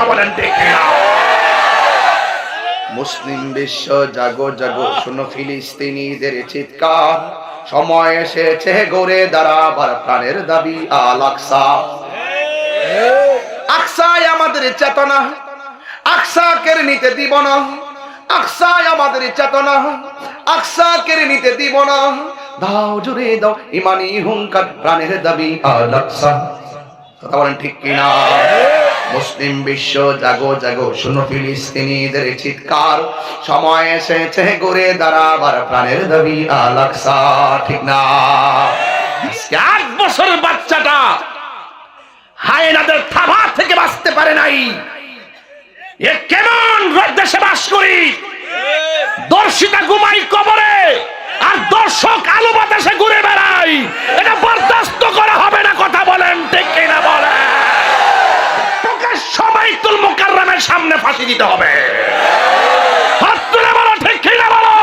বলেন ঠিক কিনা? মুসলিম বিশ্ব জাগো জাগো, শোনো ফিলিস্তিনিদের চিৎকার, সময় এসেছে গড়ে দাঁড়াবার প্রাণের দাবি আল আকসা। আকসায় আমাদের চেতনা, আকসা কেড়ে নিতে দিব না। আকসায় আমাদের চেতনা, আকসা কেড়ে নিতে দিব না। দাও জুড়ে দাও ইমানি হুঙ্কার, প্রাণের দাবি আল আকসা। কথা বলেন ঠিক কিনা? মুসলিম বিশ্ব জাগো জাগো, শোনো ফিলিস্তিনিদের চিৎকার, সময় এসেছে গড়ে দাঁড়াবার প্রাণের দাবি আল আকসা। ঠিক না? 8 বছরের বাচ্চাটা হায়নাদের থাবা থেকে বাঁচতে পারে নাই। এ কেমন দেশে বাস করি? দর্শিতা ঘুমাই কবরে আর দর্শক আলো বাতাসে ঘুরে বেড়াই। এটা বরদাস্ত করা হবে না। কথা বলেন ঠিক কিনা? বলেন। প্রকাশ্য বাইতুল মুকাররমের সামনে ফাঁসি দিতে হবে। হাত তুলে বলো ঠিক কিনা? বলো।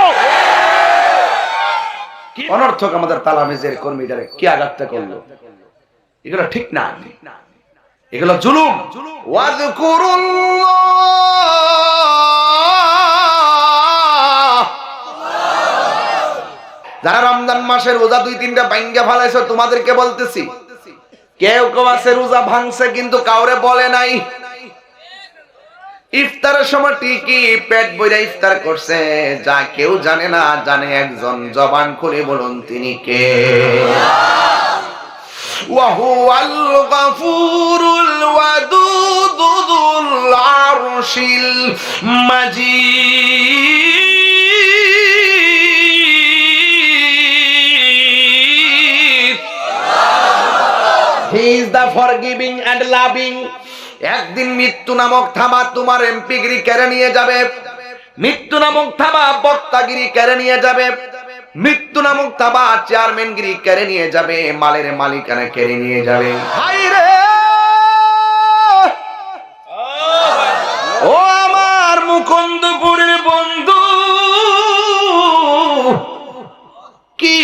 অনর্থক আমাদের তালামিজের কর্মীদের কি আঘাতটা করলো, এগুলো ঠিক না, এগুলো জুলুম। যারা রমজান মাসের রোজা 2-3টা ভাঙ্গা ফেলাইছো, তোমাদেরকে বলতেছি, কেউ কেউ আছে রোজা ভাঙছে কিন্তু কাউরে বলে নাই। ইফতারের সময় ঠিকই পেট বইরা ইফতার করছে, যা কেউ জানে না, জানে একজন। জবান খুলে বলুন তিনি কে? ওয়াহুয়াল গফুরুল ওয়াদুদুল আরশিল মাজিদ। He is the forgiving and loving. একদিন মৃত্যু নামক থাবা তোমার এমপিগিরি কেড়ে নিয়ে যাবে, মৃত্যু নামক থাবা বক্তাগিরি কেড়ে নিয়ে যাবে, মৃত্যু নামক থাবা চেয়ারম্যানগিরি কেড়ে নিয়ে যাবে, মালের মালিকানা কেড়ে নিয়ে যাবে। হায় রে ও আমার মুকুন্দপুরের বন্ধু, কি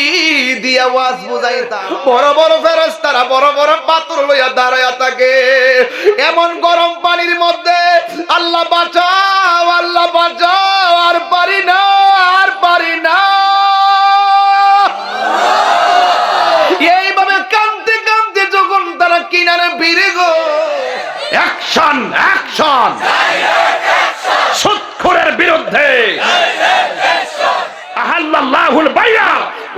দিয়া ওয়াজ বুঝাইতাম? বড় বড় ফেরেশতারা বড় বড় পাথর লইয়া দাঁড়ায়া থাকে, এমন গরম পানির মধ্যে। আল্লাহ বাঁচাও, আল্লাহ বাঁচাও, আর পারি না, আর পারি না। এইভাবে কাঁদতে কাঁদতে যখন তারা কিনারে ভিড়ে গো, অ্যাকশন, অ্যাকশন সুদখোরের বিরুদ্ধে। আহাল্লাল্লাহুল বাইয়া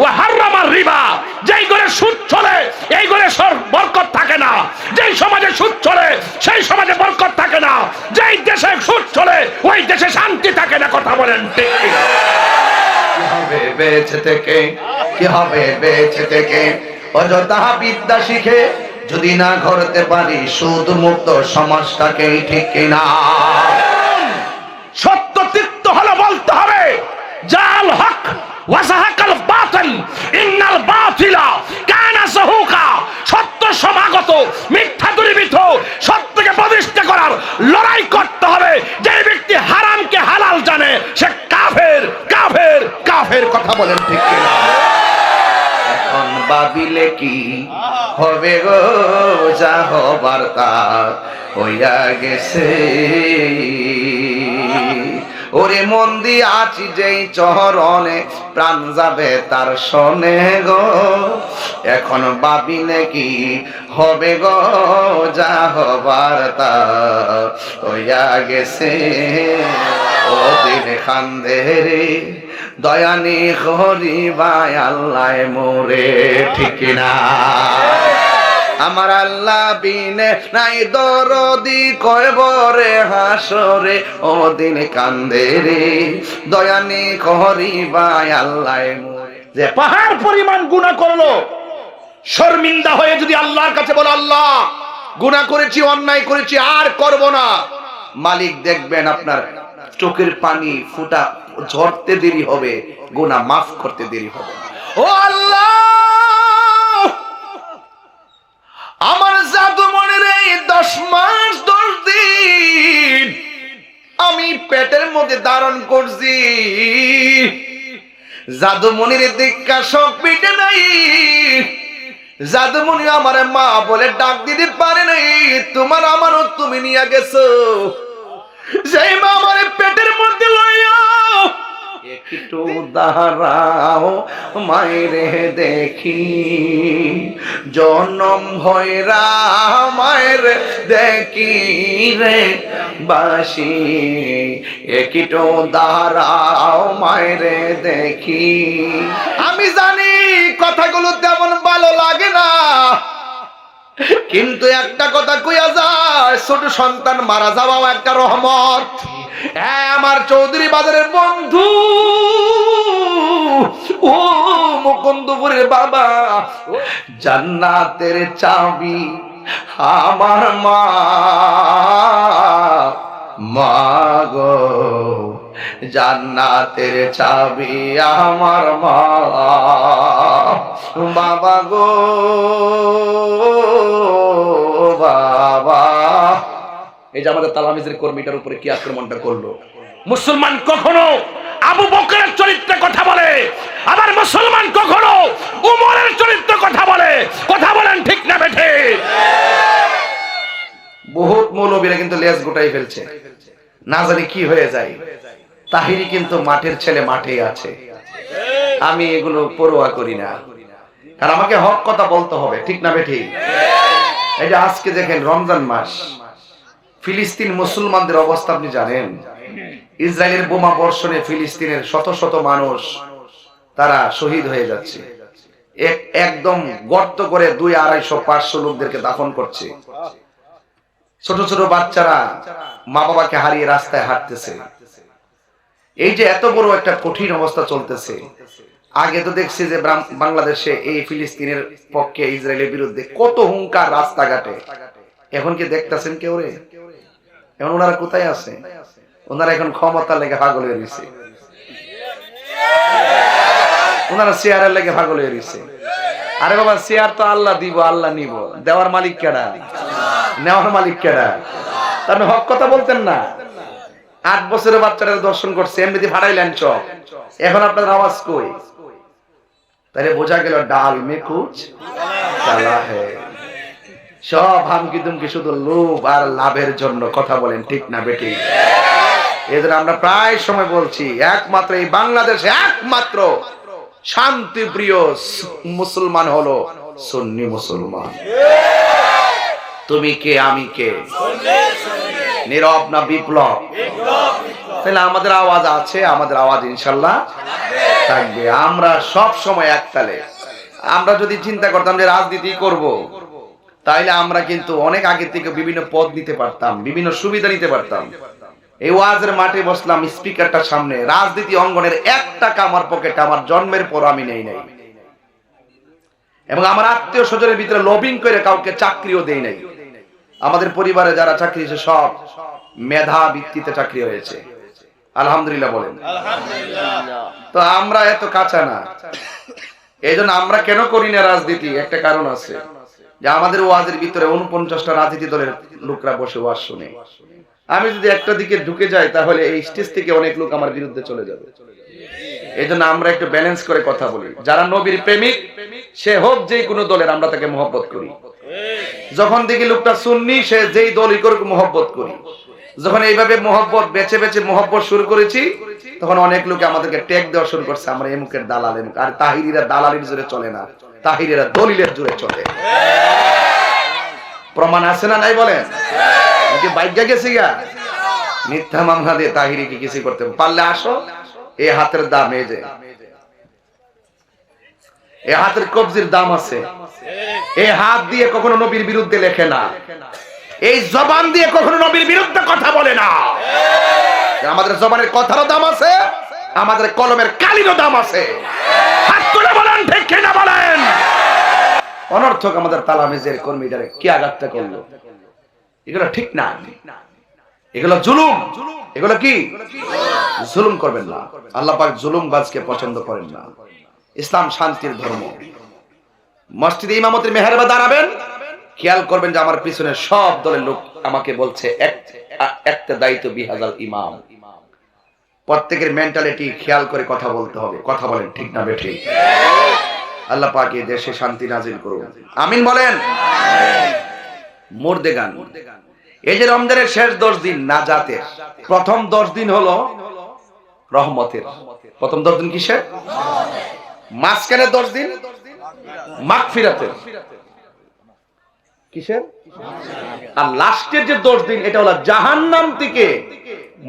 ওয়া হারামার রিবা। যেই ঘরে সুদ চলে এই ঘরে বরকত থাকে না। যেই সমাজে সুদ চলে সেই সমাজে বরকত থাকে না। যেই দেশে সুদ চলে ওই দেশে শান্তি থাকে না। কথা বলেন ঠিক কিনা? কি হবে বেঁচে থেকে, কি হবে বেঁচে থেকে অযথা বিদ্যা শিখে, যদি না করতে পারি সুদ মুক্ত সমাজটাকে? ঠিক কিনা? সত্য তিক্ত হলো বলতে হবে, জাল হক ওয়াসাহাকাল বাতিল ইন্নাল বাতিলা কানা যাহুকা। সত্য সমাগত, মিথ্যা দূরীভূত, সত্যকে প্রতিষ্ঠা করার লড়াই করতে হবে। যে ব্যক্তি হারামকে হালাল জানে সে কাফের, কাফের, কাফের। কথা বলেন ঠিক কিনা? এখন ভাবিলে কি হবে গো, যা হবার তা হইয়া গেছে। ওরে মন দিয়ে আছি যেই চরণে, প্রাণ যাবে তার শোনে গো। এখন ভাবিলে কি হবে গো, যা হবার তা হইয়া গেছে। ও দিন কান্দে রে দয়ানি করিবাই আল্লাহ মোরে। ঠিক না? আমার আল্লাহ বিনে নাই দরদি, কয়বরে হাসরে ও দিন কান্দে রে দয়ানি করিবাই আল্লাহ মোরে। যে পাহাড় পরিমাণ গুনাহ করলো, শর্মিন্দা হয়ে যদি আল্লাহর কাছে বলো, আল্লাহ গুনাহ করেছি, অন্যায় করেছি, আর করব না, মালিক দেখবেন আপনার চোখের পানি ফুটা ঝরতে দেরি হবে, গুনাহ মাফ করতে দেরি হবে। ও আল্লাহ, আমার জাদু মনের এই 10 মাস 10 দিন আমি পেটের মধ্যে ধারণ করছি, জাদু মনির দীক্ষা শোক পিটে নাই, জাদুমণি আমারে মা বলে ডাক দিতে পারে নাই, তোমার আমানত তুমি নিয়ে গেছো। সেই মা আমারে পেটের মধ্যে লইয়া একটু দাঁড়াও মায়েরে দেখি, জনম ভয়রা মায়ের দেখি রে বাসি, একটু দাঁড়াও মায়েরে দেখি। আমি জানি কথাগুলো তেমন ভালো লাগে না, কিন্তু একটা কথা কইয়া যায়, ছোট সন্তান মারা যাওয়াও একটা রহমত। হ্যাঁ, আমার চৌধুরী বাজারের বন্ধু ও মুকুন্দপুরের বাবা, জান্নাতের চাবি আমার মা, মা গো জান্নাতের চাবি আমার মা, বাবা গো বাবা। এই যে আমাদের তালামিজের কর্মীটার উপরে কি আক্রমণটা করলো। মুসলমান কখনো আবু বকরের চরিত্রে কথা বলে, আবার মুসলমান কখনো উমরের চরিত্রে কথা বলে। কথা বলেন ঠিক না বেঠে? বহুত মৌলবীরা কিন্তু লেজ গোটাই ফেলছে, না জানি কি হয়ে যায়। তাহিরি কিন্তু মাঠের ছেলে মাঠেই আছে, আমি এগুলো পরোয়া করি না, কারণ আমাকে হক কথা বলতে হবে, ঠিক না বেঠি? এই যে আজকে দেখেন রমজান মাস, ফিলিস্তিন মুসলমানদের অবস্থা আপনি জানেন। ইসরায়েলের বোমা বর্ষণে ফিলিস্তিনের শত শত মানুষ তারা শহীদ হয়ে যাচ্ছে। একদম গর্ত করে 200-250-500 লোকদেরকে দাফন করছে। ছোট ছোট বাচ্চারা মা বাবাকে হারিয়ে রাস্তায় হাঁটতেছে। এই যে এত বড় একটা কঠিন অবস্থা চলতেছে, আগে তো দেখছি যে বাংলাদেশে এই ফিলিস্তিনের পক্ষে ইসরায়েলের বিরুদ্ধে কত হুঙ্কার রাস্তাঘাটে। এখন কি দেখতেছেন কেউ রে? এখন ওনারা কোথায় আছে? ওনারা এখন ক্ষমতার লেগে পাগল হয়ে গেছে, ওনারা চেয়ারের লেগে পাগল হয়ে গেছে। আরে বাবা, চেয়ার তো আল্লাহ দিব, আল্লাহ নিব, দেওয়ার মালিক কেডা? নেওয়ার মালিক কেডা? আপনি হক কথা বলতেন না। 8 বছরের বাচ্চারা দর্শন করছে, এমনিতে ফাটাইলেন চক, এখন আপনার আওয়াজ কই? তাহলে বোঝা গেল ডাল মে কুছ কালা হ্যায়। সব হামকি দুমকি শুধু লোভ আর লাভের জন্য। কথা বলেন ঠিক না বেটি? এদের আমরা প্রায় সময় বলছি, একমাত্র এই বাংলাদেশে একমাত্র শান্তি প্রিয় মুসলমান হলো সুন্নি মুসলমান। তুমি কে আমি কে? নীরব না বিপ্লব? তাহলে আমাদের আওয়াজ আছে, আমাদের আওয়াজ ইনশাল্লাহ থাকবে। আমরা সব সময় একতালে। আমরা যদি চিন্তা করতাম যে রাজনীতি করব, তাইলে আমরা কিন্তু অনেক আগে থেকে বিভিন্ন পদ নিতে পারতাম, বিভিন্ন সুবিধা নিতে পারতাম। এই ওয়াজের মাঠে বসলাম, স্পিকারটার সামনে, রাজনীতি অঙ্গনের 1 টাকা আমার পকেটে আমার জন্মের পর আমি নেই নাই, এবং আমার আত্মীয় স্বজনের ভিতরে লবিং করে কাউকে চাকরিও দেই নাই। আমাদের পরিবারে যারা চাকরি হয়েছে সব মেধা ভিত্তিতে চাকরি হয়েছে, আলহামদুলিল্লাহ বলেন। তো আমরা এত কাঁচা না। এই জন্য আমরা কেন করি না রাজনীতি? একটা কারণ আছে, যে আমাদের ওয়াজের ভিতরে 49টা রাজনীতি দলের লোকরা বসে ওয়াজ শুনে। আমি যদি একটা দিকে ঢুকে যাই, তাহলে এই স্টেজ থেকে অনেক লোক আমার বিরুদ্ধে চলে যাবে। এই জন্য আমরা একটু ব্যালেন্স করে কথা বলি। যারা নবীর প্রেমিক, সে হোক যে কোনো দলের, আমরা তাকে মহব্বত করি। যখন দেখি লোকটা সুন্নি, সে যেই দলই করুক মহব্বত করি। যখন এইভাবে মহব্বত বেছে বেছে মহব্বত শুরু করেছি, তখন অনেক লোকে আমাদেরকে ট্যাগ দেওয়া শুরু করছে, আমরা এমুকের দালাল এমুক। আর তাহিরিরা দালালির জোরে চলে না, তাহিরিরা দলিলের জোরে চলে। প্রমাণ আছে না নাই বলেন? নাকি বাইজ্ঞা গেছি গা? মিথ্যা মামলা দিয়ে তাহিরিকে কিছু করতে পারলে আসো। এই হাতের দাম, এই যে এই হাতের কবজির দাম আছে। এই হাত দিয়ে কখনো নবীর বিরুদ্ধে লেখে না, এই জবান দিয়ে কখনো নবীর বিরুদ্ধে কথা বলে না। আমাদের জবানের কথারও দাম আছে, আমাদের কলমের কালিরও দাম আছে। হাত তুলে বলেন ঠিক কিনা বলেন? অনর্থক আমাদের তালামিজের কর্মীদের কি আঘাতটা করলো, এগুলো ঠিক না, এগুলো জুলুম। এগুলো কি? জুলুম করবেন না। আল্লাহ পাক জুলুমবাজকে পছন্দ করেন না। ইসলাম শান্তির ধর্ম। মসজিদে ইমামতির মেহরাবে দাঁড়াবেন, খেয়াল করবেন যে আমার পিছনে সব দলের লোক আমাকে বলছে একটা দায়িত্ব বিহাজাল ইমাম। প্রত্যেকের মেন্টালিটি খেয়াল করে কথা বলতে হবে। কথা বলেন ঠিক না বেঠিক? আল্লাহ পাক এই দেশে শান্তি নাজিল করুন, আমিন বলেন। মুর্দেগান, এই যে রমজানের শেষ 10 দিন নাজাতের, প্রথম 10 দিন হলো রহমতের। প্রথম 10 দিন কিসের? মাঝখানে 10 দিন মাগফিরাতের। কিসের? আর লাস্টের যে 10 দিন এটা হলো জাহান্নাম থেকে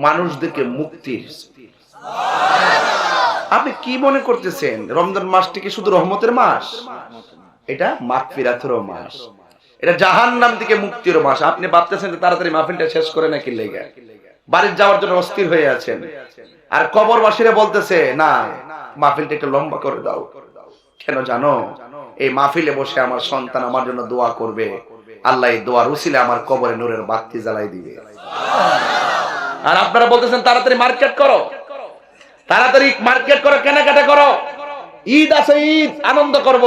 মানুষদেরকে মুক্তির। আপনি কি মনে করতেছেন রমজান মাসটি কি শুধু রহমতের মাস? এটা মাগফিরাতের মাস, এটা জাহান্নাম থেকে মুক্তির মাস। আপনি ভাবতেছেন যে তাড়াতাড়ি মাহফিলটা শেষ করে নাকি লেগে বাড়ির যাওয়ার জন্য অস্থির হয়ে আছেন, আর কবরবাসীরা বলতেছে না মাহফিলটা একটু লম্বা করে দাও। কেন জানো? এই মাহফিলে বসে আমার সন্তান আমার জন্য দোয়া করবে, আল্লাহ এই দোয়ার উসিলে আমার কবরে নূরের বাতি জ্বালাই দিবে। আর আপনারা বলতেছেন তাড়াতাড়ি মার্কেট করো, তাড়াতাড়ি মার্কেট করো, কেনাকাটা করো, ঈদ আছে, ঈদ আনন্দ করব।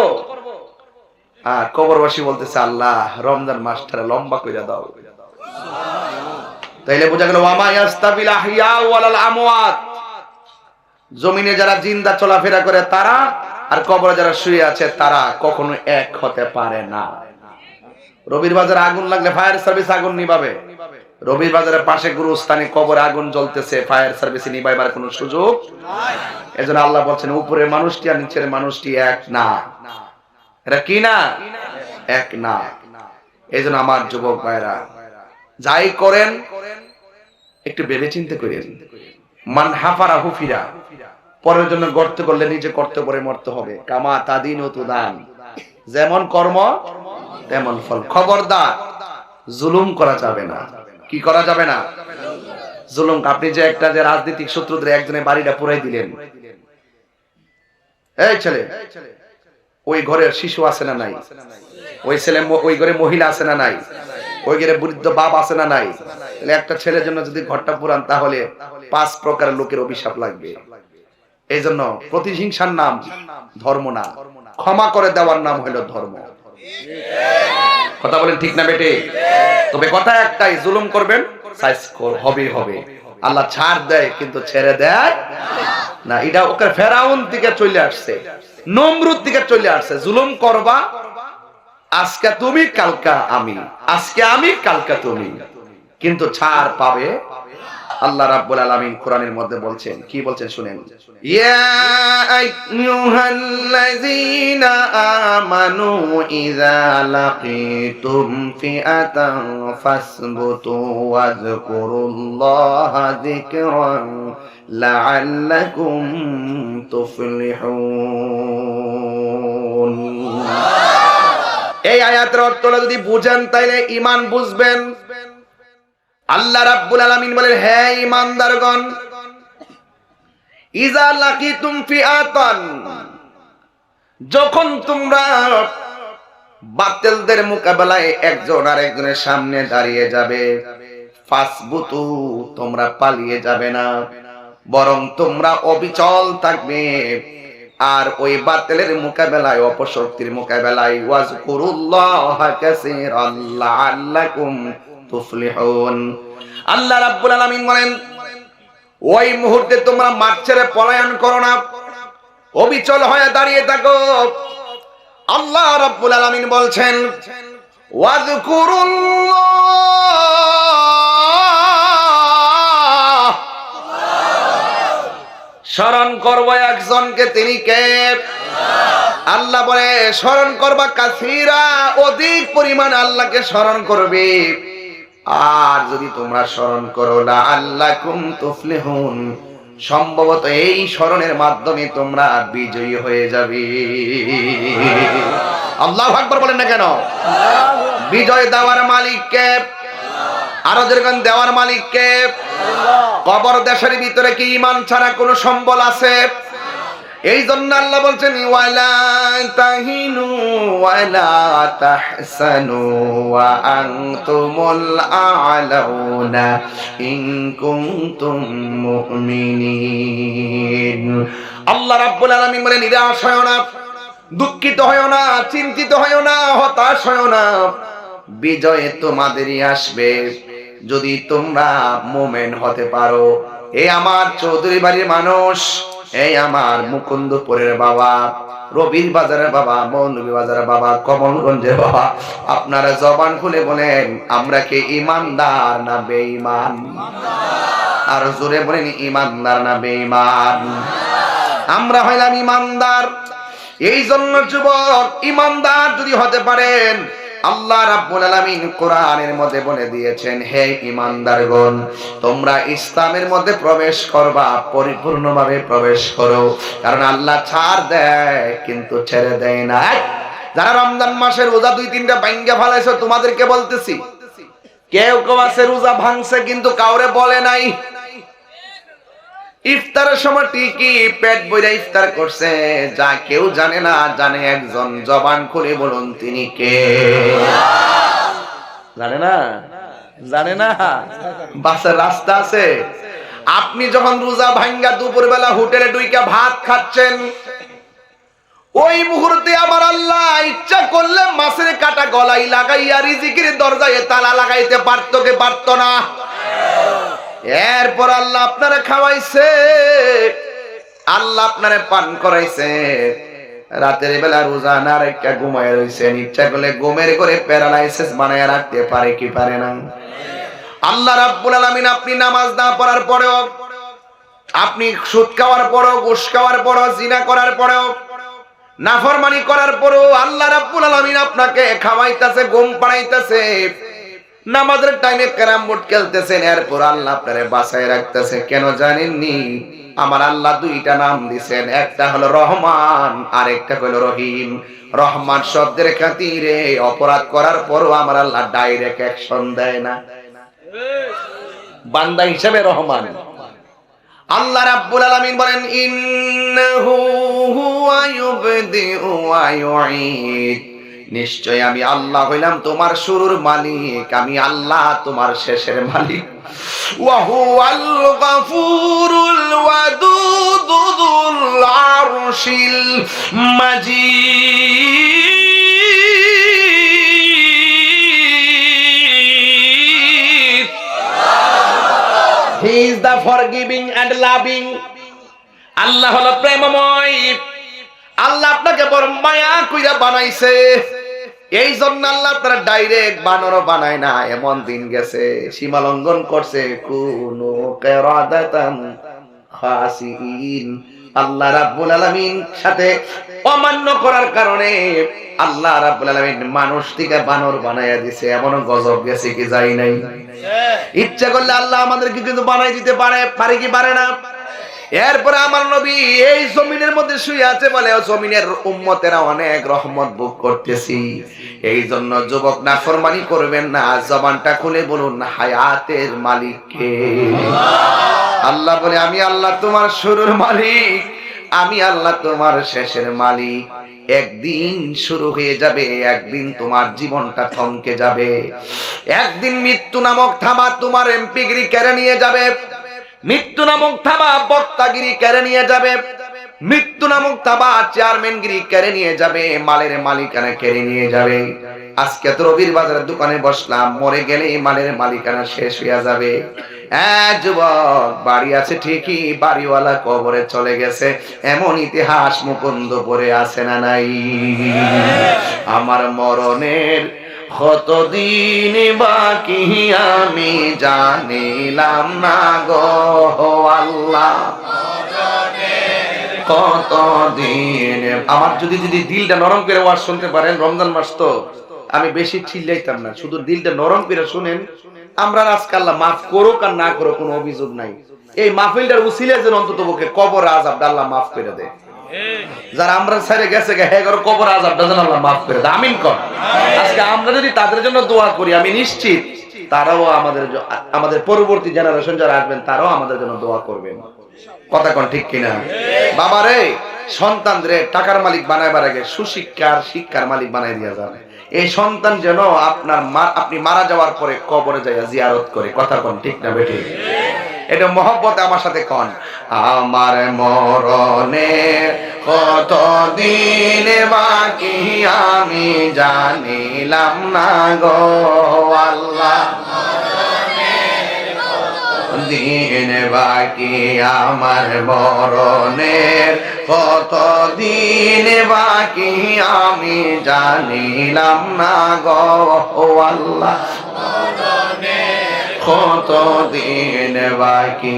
আর কবরবাসী বলতেছে আল্লাহ রমজান মাসটা লম্বা কইরা দাও। তাইলে বোঝা গেল ওয়ামা ইয়াস্তাবিল আহইয়া ওয়ালাল আমওয়াত, জমিনে যারা জিন্দা চলাফেরা করে তারা আর কবরে যারা শুয়ে আছে তারা কখনো এক হতে পারে না। রবির বাজারে আগুন লাগলে ফায়ার সার্ভিস আগুন নিভাবে, রবির বাজারের পাশে গুরুস্থানে কবরে আগুন জ্বলতেছে, ফায়ার সার্ভিস নিভাইবার কোনো সুযোগ নাই। এজন্য আল্লাহ বলছেন উপরের মানুষটি আর নিচের মানুষটি এক না। এটা কি না? এক না। এইজন্য আমার যুবক ভাইরা যাই করেন একটু ভেবে চিন্তে করেন। মান হাফারা হুফিরা, পরের জন্য গর্ত করলে নিজে গর্ত করে মরতে হবে। কামা তাদিন ও তুদান, যেমন কর্ম তেমন ফল। খবরদার জুলুম করা যাবে না। কি করা যাবে না? জুলুম। আপনি যে একটা যে রাজনৈতিক শত্রুদের একজনের বাড়িটা পুরাই দিলেন, এই ছেলে ওই ঘরের শিশু আছে না নাই? ওই ছেলে ওই ঘরে মহিলা আছে না নাই? ওই ঘরে বৃদ্ধ বাপ আছে না নাই? তাহলে একটা ছেলের জন্য যদি ঘরটা পুরান তাহলে 5 প্রকারের লোকের অভিশাপ লাগবে। এই জন্য প্রতিহিংসার নাম ধর্ম না, ক্ষমা করে দেওয়ার নাম হলো ধর্ম। কথা বলেন ঠিক না বেটে? তবে কথা একটাই, জুলুম করবেন হবে হবে। আল্লাহ ছাড় দেয় কিন্তু ছেড়ে দেয় না। এটা ওকে ফেরাউন থেকে চলে আসছে, নমরুদ থেকে চলে আসছে। জুলুম করবা, আজকে তুমি কালকা আমি, আজকে আমি কালকা তুমি, কিন্তু ছাড় পাবে। আল্লাহ রাব্বুল আলামিন কোরআনের মধ্যে বলছেন, কি বলছেন শুনেন। ইয়া আইয়ুহাল্লাযীনা আমানু ইযা লাকিতুম ফিআতান ফাসবুতু ওয়াযকুরুল্লাহা যিকরান লাআল্লাকুম তুফলিহুন। এই আয়াতের অর্থ যদি বুঝেন তাইলে ঈমান বুঝবেন। আল্লাহ রাব্বুল আলামিন বলেন, হে ঈমানদারগণ, ইযা লাকিতুম ফিআতান, যখন তোমরা বাতিলদের মোকাবেলায় একজন আরেকজনের সামনে দাঁড়িয়ে যাবে, ফাসবুতু, তোমরা পালিয়ে যাবে না, বরং তোমরা অবিচল থাকবে। আর ওই বাতিলের মোকাবেলায়, অপশক্তির মোকাবেলায় ওয়াজকুরুল্লাহা কাসীরান লাআল্লাকুম তুফলিহুন। আল্লাহ রাব্বুল আলামিন বলেন, ওই মুহূর্তে তোমরা মাঠ ছেড়ে পলায়ন করো না, অবিচল হয়ে দাঁড়িয়ে থাকো। আল্লাহ রাব্বুল আলামিন বলছেন, ওয়াজকুরুল্লাহ, স্মরণ করব একজনকে, তিনি কে? আল্লাহ বলে স্মরণ করবা কাসীরা, অধিক পরিমাণ আল্লাহকে স্মরণ করবে। আর যদি তোমরা স্মরণ করো লাআল্লাকুম তুফলিহুন, সম্ভবত এই স্মরণের মাধ্যমে তোমরা বিজয়ী হয়ে যাবে। আল্লাহু আকবার বলেন না কেন? বিজয় দেওয়ার মালিক কে? আরো যেরকম দেওয়ার মালিক কে? কবর দেশের ভিতরে কি ঈমান ছাড়া কোনো সম্বল আছে? এই জন্য আল্লাহ বলছেন, ওয়ালা তাহিনু ওয়ালা তাহসানু ওয়া আনতুমুল আ'লাউনা ইন কুনতুম মুমিনিন। আল্লাহ রাব্বুল আলামিন বলেন, নিরাশ হয়ো না, দুঃখিত হয়ো না, চিন্তিত হয়ো না, হতাশ হয়ো না, বিজয় তোমাদেরই আসবে যদি তোমরা মুমিন হতে পারো। এই আমার চৌধুরী বাড়ির মানুষ, এই আমার মুকুন্দপুরের বাবা, রবির বাজারের বাবা, মৌলভী বাজারের বাবা, কমলগঞ্জের বাবা, আপনারা জবান খুলে বলেন আমরা কি ইমানদার না বেঈমান? আর জোরে বলেন ইমানদার না বেঈমান? আমরা হইলাম ইমানদার। এই জন্য যুবক, ইমানদার যদি হতে পারেন, আল্লাহ রাব্বুল আলামিন কোরআনের মধ্যে বলে দিয়েছেন, হে ঈমানদারগণ, তোমরা ইসলামের মধ্যে প্রবেশ করবা, পরিপূর্ণভাবে প্রবেশ করো। কারণ আল্লাহ ছাড় দেয় কিন্তু ছেড়ে দেয় না। যারা রমজান মাসের রোজা 2-3টা ভাঙ্গা ফেলাইছো, তোমাদেরকে বলতেছি, কেউ কেউ আছে রোজা ভাঙছে কিন্তু কাউরে বলে নাই। ইফতারের সময় ঠিকই পেট ভরে ইফতার করছে, যা কেউ জানে না, জানে একজন। জবান খুলে বলুন তিনি কে? জানে না? জানে না? বাসের রাস্তা আছে। আপনি যখন রোজা ভাঙ্গা দুপুরবেলা হোটেলে ঢুইকা ভাত খাচ্ছেন, ওই মুহূর্তে আমার আল্লাহ ইচ্ছা করলে মাছের কাটা গলায় লাগাইয়া রিজিকের দরজায় তালা লাগাইতে পারতো কে পারতো না? এরপর আল্লাহ আপনারা খাওয়াইছে, আল্লাহ আপনারে পান করাইছে। রাতের বেলা রোজা না রেখে ঘুমায় রইছেন, ইচ্ছা করলে ঘুমের করে প্যারালাইসিস বানায় রাখতে পারে কি পারে না? আল্লাহ রাব্বুল আলামিন আপনি নামাজ না পড়ার পরেও, আপনি সুদ খাওয়ার পরেও, ঘুষ খাওয়ার পরেও, জিনা করার পরেও, নাফরমানি করার পরেও আল্লাহ রাব্বুল আলামিন আপনাকে খাওয়াইতেছে, ঘুম পাড়াইতেছে, নামাজের টাইমে ক্যারাম বোর্ড খেলতেছেন। এরপর আল্লাহ আপনারে বাঁচায় রাখতেছে। কেন জানেননি? আমার আল্লাহ 2টা নাম দিয়েছেন, একটা হলো রহমান আর একটা হলো রহিম। রহমান শব্দের খাতিরে অপরাধ করার পরও আমার আল্লাহ ডাইরেক্ট অ্যাকশন দেয় না, বান্দা হিসেবে রহমান। আল্লাহ রাব্বুল আলামিন বলেন, ইন্নাহু হুয়া ইউবদিউ ওয়া ইউঈদ, নিশ্চয় আমি আল্লাহ হইলাম তোমার শুরুর মালিক, আমি আল্লাহ তোমার শেষের মালিক। ওয়া হুয়াল গফুরুল ওয়াদুদুল আরশিল মাজিদ। He is the forgiving and loving. আল্লাহ হলো প্রেমময়। আল্লাহ আপনাকে বড় মায়া কইরা বানাইছে। এই জন্য আল্লাহ তারা ডাইরেক্ট বানরও বানায় না। এমন দিন গেছে সীমা লঙ্ঘন করছে, কুনু কিরাদাতান খাসিন। আল্লাহ রাব্বুল আলামিন সাথে অমান্য করার কারণে আল্লাহ রাব্বুল আলামিন মানুষ থেকে বানর বানায়া দিয়েছে। এমন গজব গেছে কি যাই নাই? ইচ্ছা করলে আল্লাহ আমাদেরকে কিন্তু বানাই দিতে পারে কি পারে না? এরপরে আমার নবী এই জমিনের মধ্যে শুয়ে আছে বলে জমিনের উম্মতেরা অনেক রহমত ভোগ করতেছি। এই জন্য যুবক নাফরমানি করবেন না, জবানটা খুলে বলুন হায়াতের মালিক কে? আল্লাহ বলে, আমি আল্লাহ তোমার শুরুর মালিক, আমি আল্লাহ তোমার শেষের মালিক। একদিন শুরু হয়ে যাবে, একদিন তোমার জীবনটা থমকে যাবে। একদিন মৃত্যু নামক থাবা তোমার এমপিগিরি কেড়ে নিয়ে যাবে, মৃত্যু নামক থাবা বক্তাগিরি কেড়ে নিয়ে যাবে, মৃত্যু নামক থাবা চেয়ারম্যানগিরি কেড়ে নিয়ে যাবে, মালের মালিকানা কেড়ে নিয়ে যাবে। আজকে তো রবির বাজারের দোকানে বসলাম, মরে গেলে মালের মালিকানা শেষ হয়ে যাবে। যুবক, বাড়ি আছে ঠিকই, বাড়িওয়ালা কবরে চলে গেছে। এমন ইতিহাস মুকুন্দপুরে আছে না নাই? আমার মরণের কতদিন বাকি আমি জানিলাম না গো আল্লাহ, কতদিন। আমার যদি দিলটা নরম করে ওয়াজ শুনতে পারেন, রমজান মাস তো আমি বেশি চিল্লাইতাম না, শুধু দিলটা নরম করে শুনেন। আমরা আজকে আল্লাহ মাফ করুক আর না করুক কোনো অভিযোগ নাই। এই মাহফিলটার উসিলে যেন অন্তত পক্ষে কবর আযাব আল্লাহ মাফ করে দেয়। যারা আমরা ছেড়ে গেছে কবর আযাবটা যেন আল্লাহ মাফ করে দেয়। আমিন কর। আজকে আমরা যদি তাদের জন্য দোয়া করি, আমি নিশ্চিত তারাও আমাদের পরবর্তী জেনারেশন যারা আসবেন তারাও আমাদের জন্য দোয়া করবেন। কথা কোন ঠিক কিনা? বাবারে, সন্তানরে টাকার মালিক বানাইবার আগে সুশিক্ষার শিক্ষার মালিক বানাই দিয়া যাবে। এই সন্তান যেন আপনি মারা যাওয়ার পরে কবরে যাইয়া জিয়ারত করে। কথা কোন ঠিক না বেটি? এটা মহব্বতে আমার সাথে কোন, আমার মরণের কতদিন বাকি আমি জানিলাম না গো আল্লাহ, দিন বাকি আমার মরণের, কত দিন বাকি আমি জানিলাম না গো আল্লাহ, কত দিন বাকি।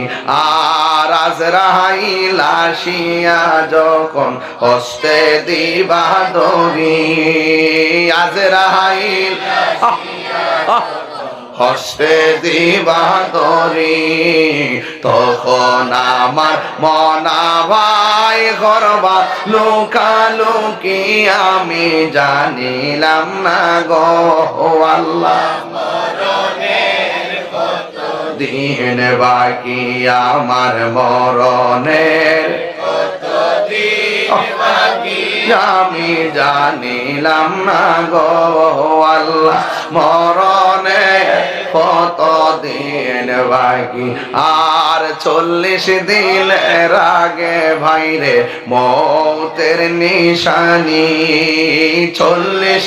আর আজরাইল আসিয়া যখন হস্তে দিবা দড়ি, আজরাইল হস্তে দিবা দড়ি, তখন আমার মনা ভাই গর্বা লুকালুকি আমি জানিলাম না গো আল্লাহ, দিন বাকি আমার মরণের, আমি জানিলাম না গো আল্লাহ, মরণের কত দিন বাকি। আর 40 দিনের আগে ভাইরে মৌতের নিশানি, 40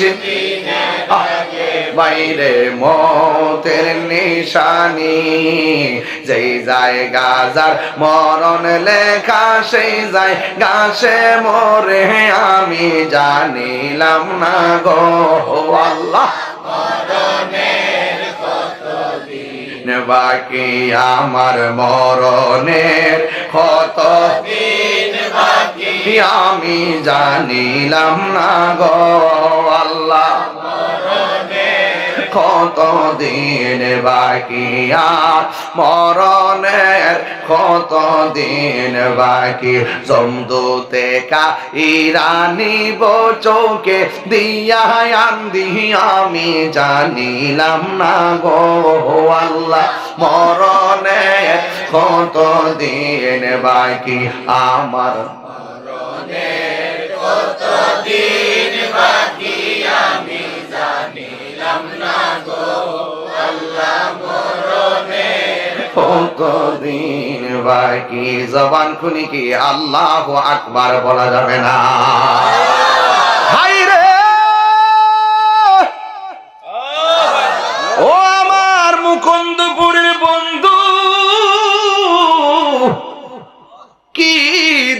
বাইরে মৌতের নিশানি, যেই জায়গা যার মরণ লেখা সেই জায়গা সে মরে আমি জানিলাম না গো আল্লাহ, মরণের কত দিন বাকি আমার মরণের, কত দিন বাকি আমি জানিলাম না গো আল্লাহ, কত দিন বাকি আর মরণের, কত দিন বাকি। জমদূতে কা ইরানি চোখে দিয়া আন্দি আমি জানিলাম না গো আল্লাহ, মরণের কত দিন বাকি আমার মরণের, কত দিন বাকি আমি জানিলাম না গো আল্লাহ, মরণের কত দিন বাকি। জবান খুনি কি আল্লাহু আকবার বলা যাবে না? হাই রে ও আমার মুকুন্দপুরের বন্ধু, কি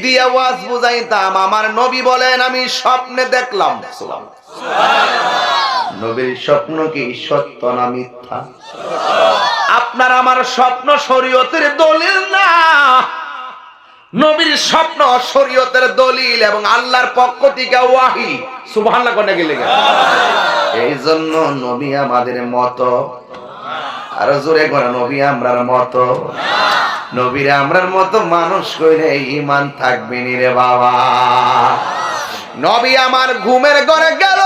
দিয়া ওয়াজ বুঝাইতাম। আমার নবী বলেন আমি স্বপ্নে দেখলাম, নবীর স্বপ্ন কি সত্য না মিথ্যা? আপনার আমার স্বপ্ন শরীয়তের দলিল না, নবীর স্বপ্ন শরীয়তের দলিল এবং আল্লাহর পক্ষ থেকে ওয়াহি। সুবহানাল্লাহ কোনে গেলে, এই জন্য নবী আমাদের মতো, আরো জোরে করে নবী আমরার মতো, নবীরে আমরার মতো মানুষ কইলে ঈমান থাকবে নি রে বাবা। নবী আমার ঘুমের ঘরে গেল,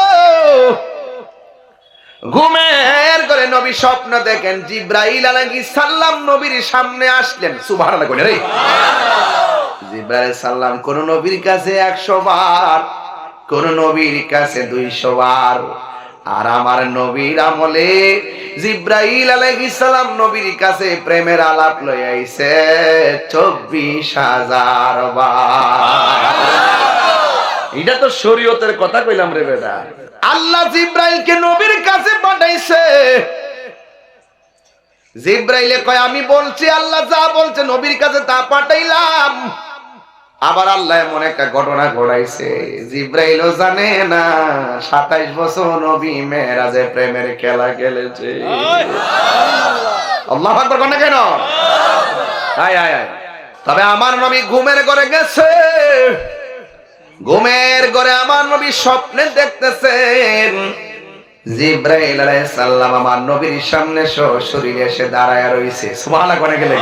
ঘুমের ঘরে নবী স্বপ্ন দেখেন জিব্রাইল আলাইহিস সালাম নবীর সামনে আসলেন। সুবহানাল্লাহ কোনে রে, জিব্রাইল সালাম কোন নবীর কাছে 100 বার, কোন নবীর কাছে 200 বার। আর আমার নবীর আমলে জিব্রাইল আলাইহিস সালাম নবীর কাছে প্রেমের আলাপ লই আইছে 24,000 বার। এটা তো শরীয়তের কথা কইলাম রে বেটা। আল্লাহ জিব্রাইলকে নবীর কাছে পাঠাইছে, জিব্রাইলে কয় আমি বলছি আল্লাহ যা বলছে নবীর কাছে তা পাঠাইলাম। আবার আল্লাহ এমন একটা ঘটনা ঘটাইছে জিব্রাইলও জানে না, 27 বছর নবী মেরাজে প্রেমের খেলা খেলেছে। আল্লাহু আকবার কোন কেন? আয় আয় আয়। তবে আমার নবী ঘুমের ঘরে গেছে, ঘুমের ঘরে আমার নবী স্বপ্নে দেখতেছেন জিব্রাইল আলাইহিস সালাম আমার নবীর সামনে সশরীরে এসে দাঁড়ায় রইছে। সুবহানাল্লাহ কোনে গেলে,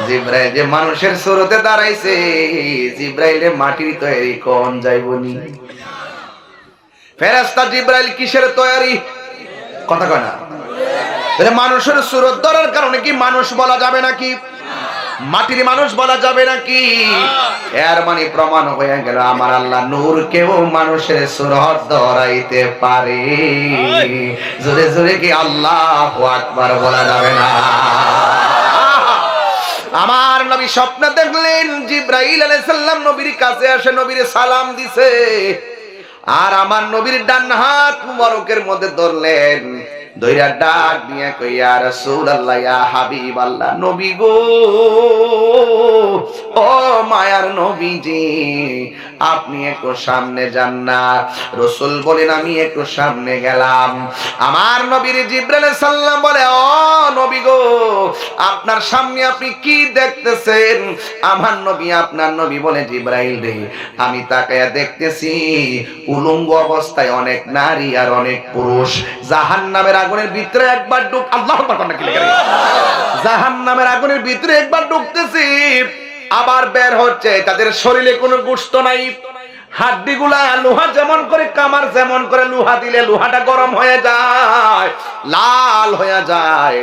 জিব্রাইল যে মানুষের সুরতে দাঁড়াইছে, জিব্রাইলে মাটির তৈরি কোন যাইবনি। ফেরেশতা জিব্রাইল কিসের তৈরি কথা কয় না? মানুষের সুরত ধরার কারণে কি মানুষ বলা যাবে নাকি? মাটির মানুষ বলা যাবে নাকি? এর মানে প্রমাণ হয়ে গেল আমার আল্লাহ নূর কেউ মানুষের সুরত ধরাইতে পারে। জোরে জোরে কি আল্লাহু আকবার বলা যাবে না? আমার নবী স্বপ্ন দেখলেন জিব্রাইল আলাইহিস সালাম নবীর কাছে আসে, নবীর সালাম দিছে। আর আমার নবীর ডান হাত মুবারকের মধ্যে ধরলেন, দইরা ডাক দিয়ে কই ইয়া রাসূলুল্লাহ ইয়া হাবিবাল্লাহ, নবী গো, ও মায়ার নবীজি, আপনি একটু সামনে যান না। রাসূল বলেন আমি একটু সামনে গেলাম। আমার নবীর জিবরাইল সাল্লাম বলে, ও নবী গো, আপনার সামনে আপনি কি দেখতেছেন? আমার নবী, আপনার নবী বলে, জিবরাইল রে, আমি তাকায়া দেখতেছি উলঙ্গ অবস্থায় অনেক নারী আর অনেক পুরুষ জাহান্নামের আগুনের ভিতরে একবার ঢুক, আল্লাহু আকবার, কি লেগে জাহান্নামের আগুনের ভিতরে একবার ঢুকতেছি, আবার বের হচ্ছে। তাদের শরীরে কোনো গোশত নাই, হাড্ডিগুলা লোহা যেমন করে, কামার যেমন করে লোহা দিলে লোহাটা গরম হয়ে যায়, লাল হয়ে যায়,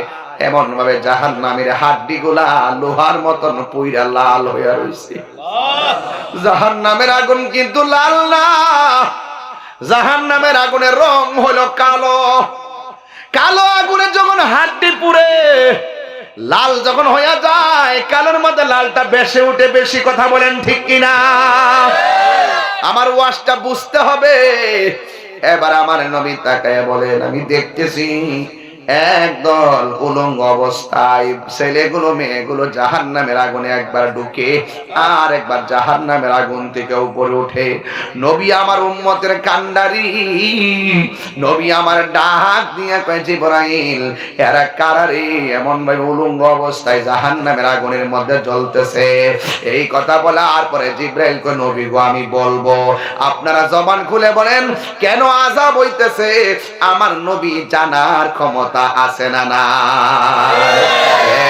এমন ভাবে জাহান্নামের হাড্ডিগুলা লোহার মতন পুইরা লাল হয়ে রইছে। জাহান্নামের আগুন কিন্তু লাল না, জাহান্নামের আগুনের রং হলো কালো। কালো আগুনে যখন হাড্ডি পুড়ে লাল যখন হয়ে যায়, কালোর মধ্যে লালটা বেশি উঠে। বেশি কথা বলেন ঠিক কিনা? আমার ওয়াজটা বুঝতে হবে। এবার আমার নবী তাকায়া বলেন, আমি দেখতেছি একদল উলঙ্গ অবস্থায় ছেলেগুলো মেয়েগুলো জাহান্নামের আগুনে একবার ঢুকে আর একবার জাহান্নামের আগুন থেকে উপরে ওঠে। নবী আমার উম্মতের কান্ডারি, নবী আমার ডাক দিয়ে কয়, জিবরাইল, এরা কারারে এমন ভাবে উলঙ্গ অবস্থায় জাহান্নামের আগুনের মধ্যে জ্বলতেছে। এই কথা বলার পরে জিবরাইল কয়, নবী গো, আমি বলবো, আপনারা জবান খুলে বলেন কেন আযাব হইতেছে? আমার নবী জানার ক্ষমতা আছে না না?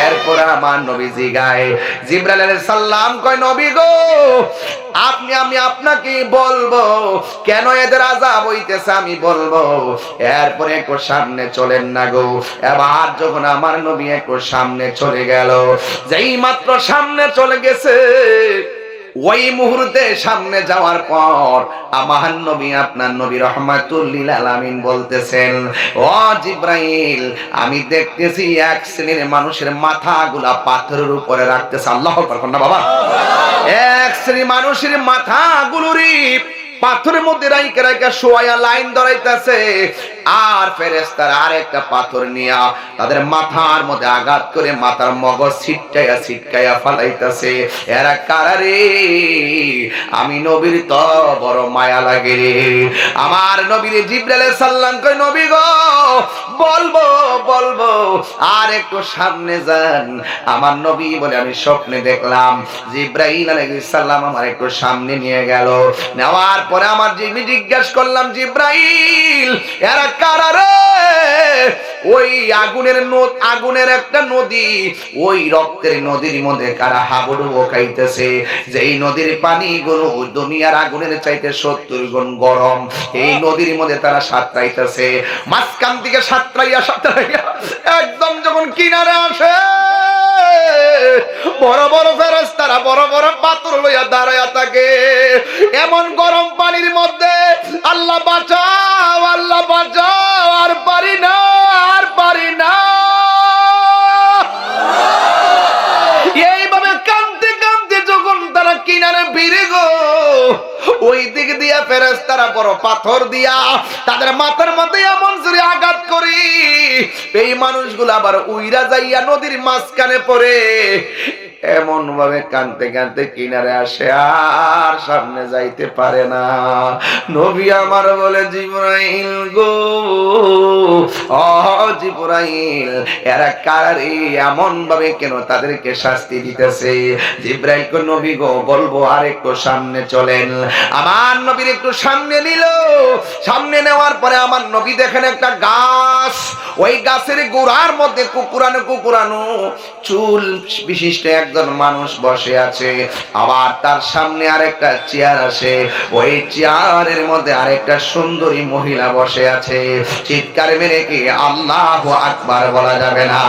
এরপর আমার নবী জিগায়, জিবরাইল আলাইহিস সালাম কয়, নবী গো, আমি আপনাকে বলবো কেন এদের আযাব হইতেছে, আমি বলবো। এরপরে একটু সামনে চলেন না গো। এবার যখন আমার নবী একটু সামনে চলে গেল, যেই মাত্র সামনে চলে গেছে, ওই মুহূর্তে সামনে যাওয়ার পর আমার নবী, আপনার নবী রাহমাতুল লিল আলামিন বলতেছেন, ও জিবরাইল, আমি দেখতেছি এক শ্রেণীর মানুষের মাথাগুলা পাথরের উপরে রাখতেছে। আল্লাহু আকবার না বাবা? এক শ্রেণীর মানুষের মাথাগুলোরই পাথরের মধ্যে রাইকা রাইকা শোয়া লাইন ধরাইতেছে, আর ফেরেশতারা আরেকটা পাথর নিয়া তাদের মাথার মধ্যে আঘাত করে মাথার মগজ ছিটকাইয়া ছিটকাইয়া ফালাইতেছে। এরা কারারে? আমি নবীর তো বড় মায়া লাগে রে। আমার নবীর জিবরাইল আলাইহিস সালাম কই, নবী গো, বলবো বলবো, আর একটু সামনে যান। আমার নবী বলে, আমি স্বপ্নে দেখলাম জিবরাইল আলাইহিস সালাম আমার একটু সামনে নিয়ে গেল। নেওয়ার পরে আমার জিজ্ঞাসা করলাম, জিবরাইল, এরা কারা রে? ওই আগুনের একটা নদী, ওই রক্তের নদীর মধ্যে কারা হাবুডুবু খাইতেছে, যেই নদীর পানিগুলো দুনিয়ার আগুনের চাইতে 70 গুণ গরম। এই নদীর মধ্যে তারা সাঁতরাইতেছে, মাঝখান থেকে সাঁতরাইয়া একদম যখন কিনারে আসে, বড় বড় ফেরেশতারা বড় বড় পাথর লইয়া দাঁড়ায়া থাকে। এমন গরম পানির মধ্যে, আল্লাহ বাঁচাও, আল্লাহ বাঁচাও, আর পারি না, আর পারি না। এইভাবে কাঁদতে কাঁদতে যখন তারা কিনারে ফিরে গো, ওই দিক দিয়া ফেরেশতারা বড় পাথর দিয়া তাদের মাথার মধ্যে এমন জোরে আঘাত করি, এই মানুষগুলো আবার উইরা যাইয়া নদীর মাঝখানে পড়ে। এমন ভাবে কাঁদতে কাঁদতে কিনারে আসে, আর সামনে যাইতে পারে না। নবী আমার বলে, জিবরাইল গো, ও জিবরাইল, এরা কারারে? এমন ভাবে কেন তাদেরকে শাস্তি দিতেছে? জিবরাইল কো, নবী গো, বলবো, আর একটু সামনে চলেন। আমার নবীর একটু সামনে নিল। সামনে নেওয়ার পরে আমার নবী দেখেন একটা গাছ, ওই গাছের গোড়ার মধ্যে কুকুরানো কুকুরানো চুল বিশিষ্ট একজন মানুষ বসে আছে। আবার তার সামনে আরেকটা চেয়ার আছে, ওই চেয়ারের মধ্যে আরেকটা সুন্দরী মহিলা বসে আছে। চিৎকার মেরে কি আল্লাহু আকবার বলা যাবে না?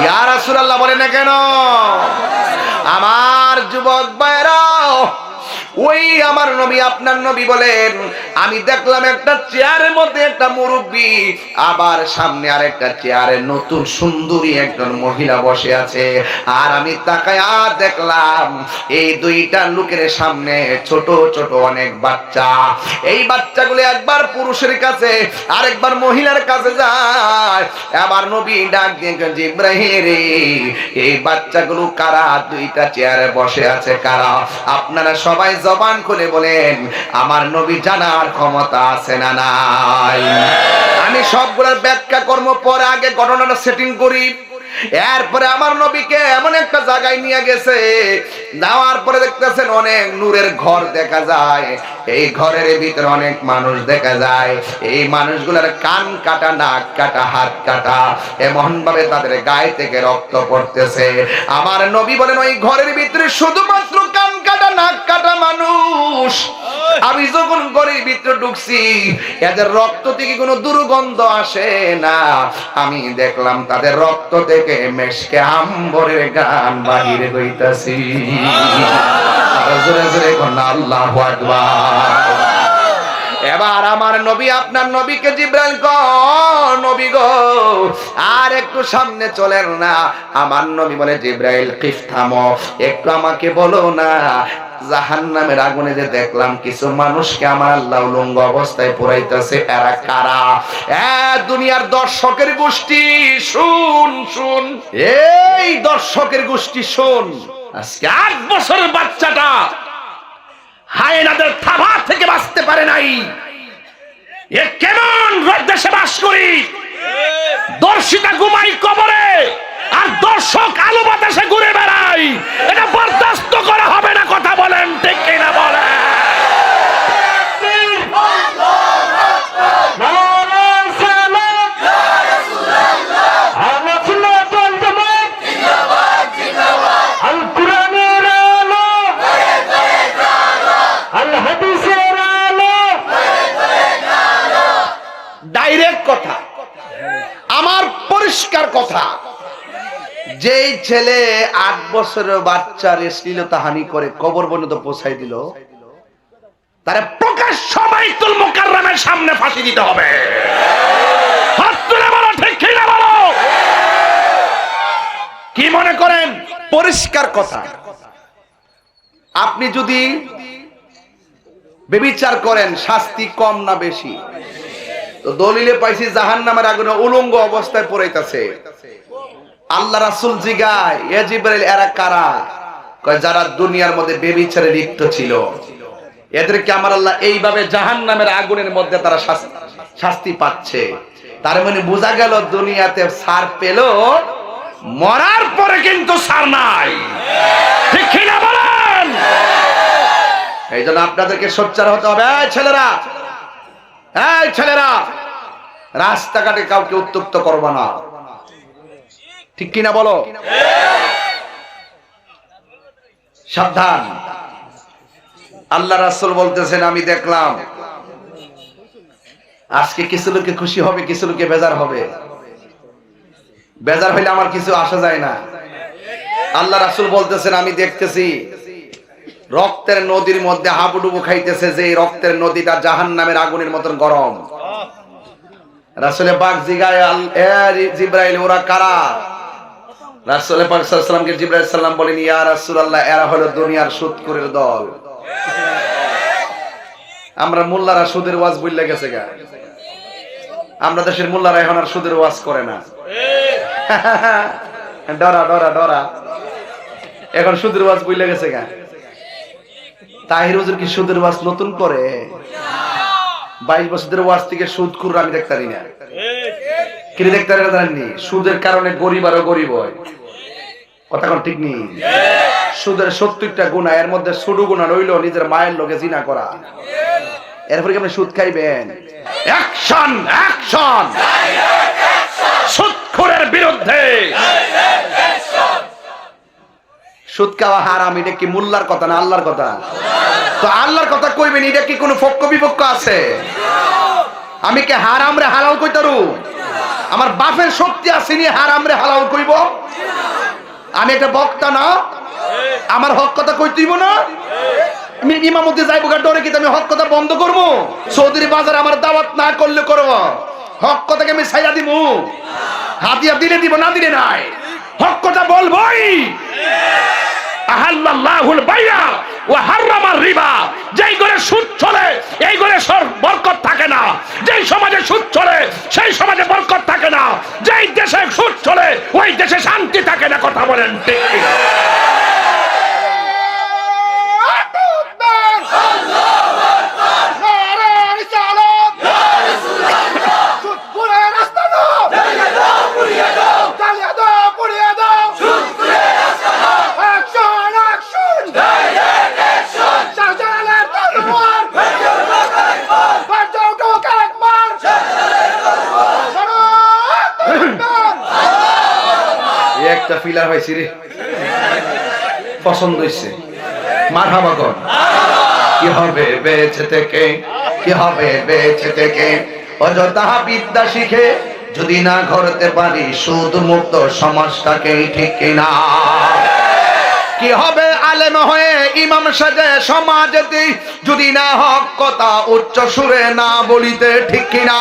ইয়া রাসূলুল্লাহ বলে না কেন? আমার যুবক ভাইরা, ওই আমার নবী আপনার নবী বলেন আমি দেখলাম একটা চেয়ারের মধ্যে একটা মুরব্বী, আবার সামনে আরেকটা চেয়ারে নতুন সুন্দরী একজন মহিলা বসে আছে। আর আমি তাকায়া দেখলাম এই দুইটা লোকের সামনে ছোট ছোট অনেক বাচ্চা। এই বাচ্চাগুলো একবার পুরুষের কাছে আরেকবার মহিলার কাছে যায়। আবার নবী ডাক দিয়ে জিবরাইল রে, এই বাচ্চাগুলো কারা? দুইটা চেয়ারে বসে আছে কারা? আপনারা সবাই জবান খুলে বলেন, আমার নবী জানার ক্ষমতা আছে না নাই? আমি সবগুলোর ব্যাখ্যা কর্ম পরে আগে ঘটনাটা সেটিং করি। এরপরে আমার নবীকে এমন একটা জায়গায় নিয়ে গেছে, যাওয়ার পরে দেখতেছেন অনেক নূরের ঘর দেখা যায়। এই ঘরের ভিতরে অনেক মানুষ দেখা যায়। এই মানুষগুলোর কান কাটা, নাক কাটা, হাত কাটা, এমন ভাবে তাদের গায়ে থেকে রক্ত পড়তেছে। আমার নবী বলেন ওই ঘরের ভিতরে শুধুমাত্র কান কাটা, নাক কাটা মানুষ। আমি যখন ঘরের ভিতরে ঢুকছি, এদের রক্ত থেকে কোনো দুর্গন্ধ আসে না। আমি দেখলাম তাদের রক্ত থেকে মেশকে আম্বরের গান বাহিরে হইতাছি। জোরে জোরে কোন আল্লাহু আকবার। এবার আমার নবী আপনার নবীকে জিবরাইল কয়, নবী গো আর একটু সামনে চলেন না। আমার নবী বলে, জিবরাইল কিফ থামো, একটু আমাকে বলো না, জাহান্নামের আগুনে যে দেখলাম কিছু মানুষকে আমার আল্লাহ উলঙ্গ অবস্থায় পোড়াইতেছে, এরা কারা? দুনিয়ার দর্শকের গোষ্ঠী শুন শুন, এই দর্শকের গোষ্ঠী শুন। আজকে 8 বছরের বাচ্চাটা হায়নাদের থাবা থেকে বাঁচতে পারে নাই। এ কেমন দেশে বাস করি? দর্শিতা ঘুমাই কবরে আর দর্শক আলো বাতাসে ঘুরে বেড়াই। এটা বরদাস্ত করা হবে না। কথা বলেন ঠিক কিনা বলেন? ডাইরেক্ট কথা, আমার পরিষ্কার কথা, যেই ছেলে 8 বছরের বাচ্চার শ্লীলতা হানি করে কবর পর্যন্ত পৌঁছাই দিল, তারে প্রকাশ্য বাইতুল মুকাররমের সামনে ফাঁসি দিতে হবে। হাত তুলে বলো ঠিক কিনা বলো? কি মনে করেন? পরিষ্কার কথা। আপনি যদি ব্যভিচার করেন শাস্তি কম না বেশি? তো দলিলে পাইছি জাহান্নামের আগুনে উলঙ্গ অবস্থায় পড়াইতেছে। আল্লাহ রাসূল জিগায়, এ জিবরাইল এরা কারা? কয় যারা দুনিয়ার মধ্যে ব্যভিচারে লিপ্ত ছিল, এদেরকে আমার আল্লাহ এইভাবে জাহান্নামের আগুনের মধ্যে তারা শাস্তি পাচ্ছে। তার মানে বোঝা গেল দুনিয়াতে ছাড় পেল, মরার পরে কিন্তু ছাড় নাই। ঠিক কিনা বলেন? এই জন্য আপনাদেরকে সোচ্চার হতে হবে। এই ছেলেরা, রাস্তাঘাটে কাউকে উত্তক্ত করবা না। ঠিক কিনা বলো? সাবধান। আল্লাহ রাসূল বলতেছেন, আমি দেখলাম আজকে কিছু লোকে খুশি হবে, কিছু লোকে বেজার হবে। বেজার হইলে আমার কিছু আসা যায় না। আল্লাহ রাসূল বলতেছেন, আমি দেখতেছি রক্তের নদীর মধ্যে হাবুডুবু খাইতেছে, যে রক্তের নদীটা জাহান্নামের আগুনের মতন গরম। রাসূলে পাক জিগায়, জিবরাইল ওরা কারা? রাসূলে পাক সাল্লাল্লাহু আলাইহি ওয়াসাল্লামকে জিবরাইল সাল্লাম বলেন, ইয়া রাসূলুল্লাহ এরা হলো দুনিয়ার সুদখোরের দল। আমরা মোল্লারা সুদের ওয়াজ বইলা গেছে গা। আমরা দেশের মোল্লারা এখন আর সুদের ওয়াজ করে না। ডরা ডরা ডরা এখন সুদের ওয়াজ বইলা গেছে গা। তাহির হুজুর কি সুদের ওয়াজ নতুন করে? 22 বছরের ওয়াজ থেকে সুদখোর আমি দেখতারি না। কি দেখতারি না জানেননি? সুদের কারণে গরিব আরো গরিব হয়। কথা কোন ঠিক নেই? সুদের 70টা গুনাহ, এর মধ্যে ছোট গুনাহ রইল নিজের মায়ের লগে জিনা করা। এরপরে কি আপনি সুদ খাইবেন? Action action! সুদখোরের বিরুদ্ধে সুদ খাওয়া হারাম, এটা কি মোল্লার কথা না আল্লাহর কথা? তো আল্লাহর কথা কইবেন, এটা কি কোনো পক্ষ বিপক্ষ আছে? আমি কি হারাম রে হালাল কইতারু? আমার বাপের শক্তি আছে নি হারাম রে হালাল কইব? আমি একটা বক্তা না? আমার হক কথা কইতেইব না? আমি ইমামতি যাইবো ডরে কি আমি হক কথা বন্ধ করবো? চৌধুরী বাজার আমার দাওয়াত না করলে করবো, হক কথাকে আমি ছাইরা দিব। হাতিয়া দিলে দিব, না দিলে নাই, হক কথা বলবোই। আহাল্লাল্লাহুল বাইয়া ওয়া হারামার রিবা। যেই ঘরে সুদ চলে এই ঘরে বরকত থাকে না। যেই সমাজে সুদ চলে সেই সমাজে বরকত থাকে না। যেই দেশে সুদ চলে ওই দেশে শান্তি থাকে না। কথা বলেন ঠিক কিনা? একটা ফিলার হয়েছি রে, পছন্দ হয়েছে। মারহাবা কর। কি হবে বেঁচে থেকে, কি হবে বেঁচে থেকে অযথা বিদ্যা শিখে যদি না গড়তে পারি সুদ মুক্ত সমাজটাকে, ঠিক কিনা? কি হবে আলেম হয়ে ইমাম সাজে সমাজেতে যদি না হক কথা উচ্চ সুরে না বলিতে, ঠিক কিনা?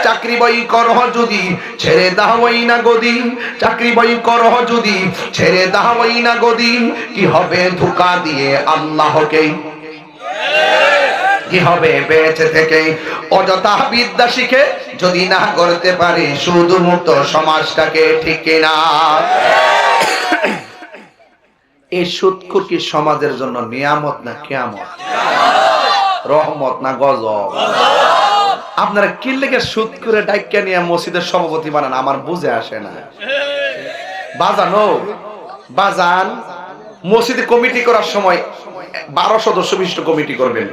চাকরি বই করহ যদি ছেড়ে দাওই না গদি, চাকরি বই করহ যদি ছেড়ে দাওই না গদি, কি হবে ধোঁকা দিয়ে আল্লাহকে, কি হবে বেঁচে থেকে অযথা বিদ্যা শিখে যদি না করতে পারি সুদ মুক্ত সমাজটাকে, ঠিক কিনা? এই সুদখোর কি সমাজের জন্য নিয়ামত না কিয়ামত? রহমত না গজব? আপনারা কি লেগে সুদ করে ডাইকা নিয়ে মসজিদের সভাপতি বানান আমার বুঝে আসে না। বাজান মসজিদে কমিটি করার সময় 12 সদস্য বিশিষ্ট কমিটি করবেন।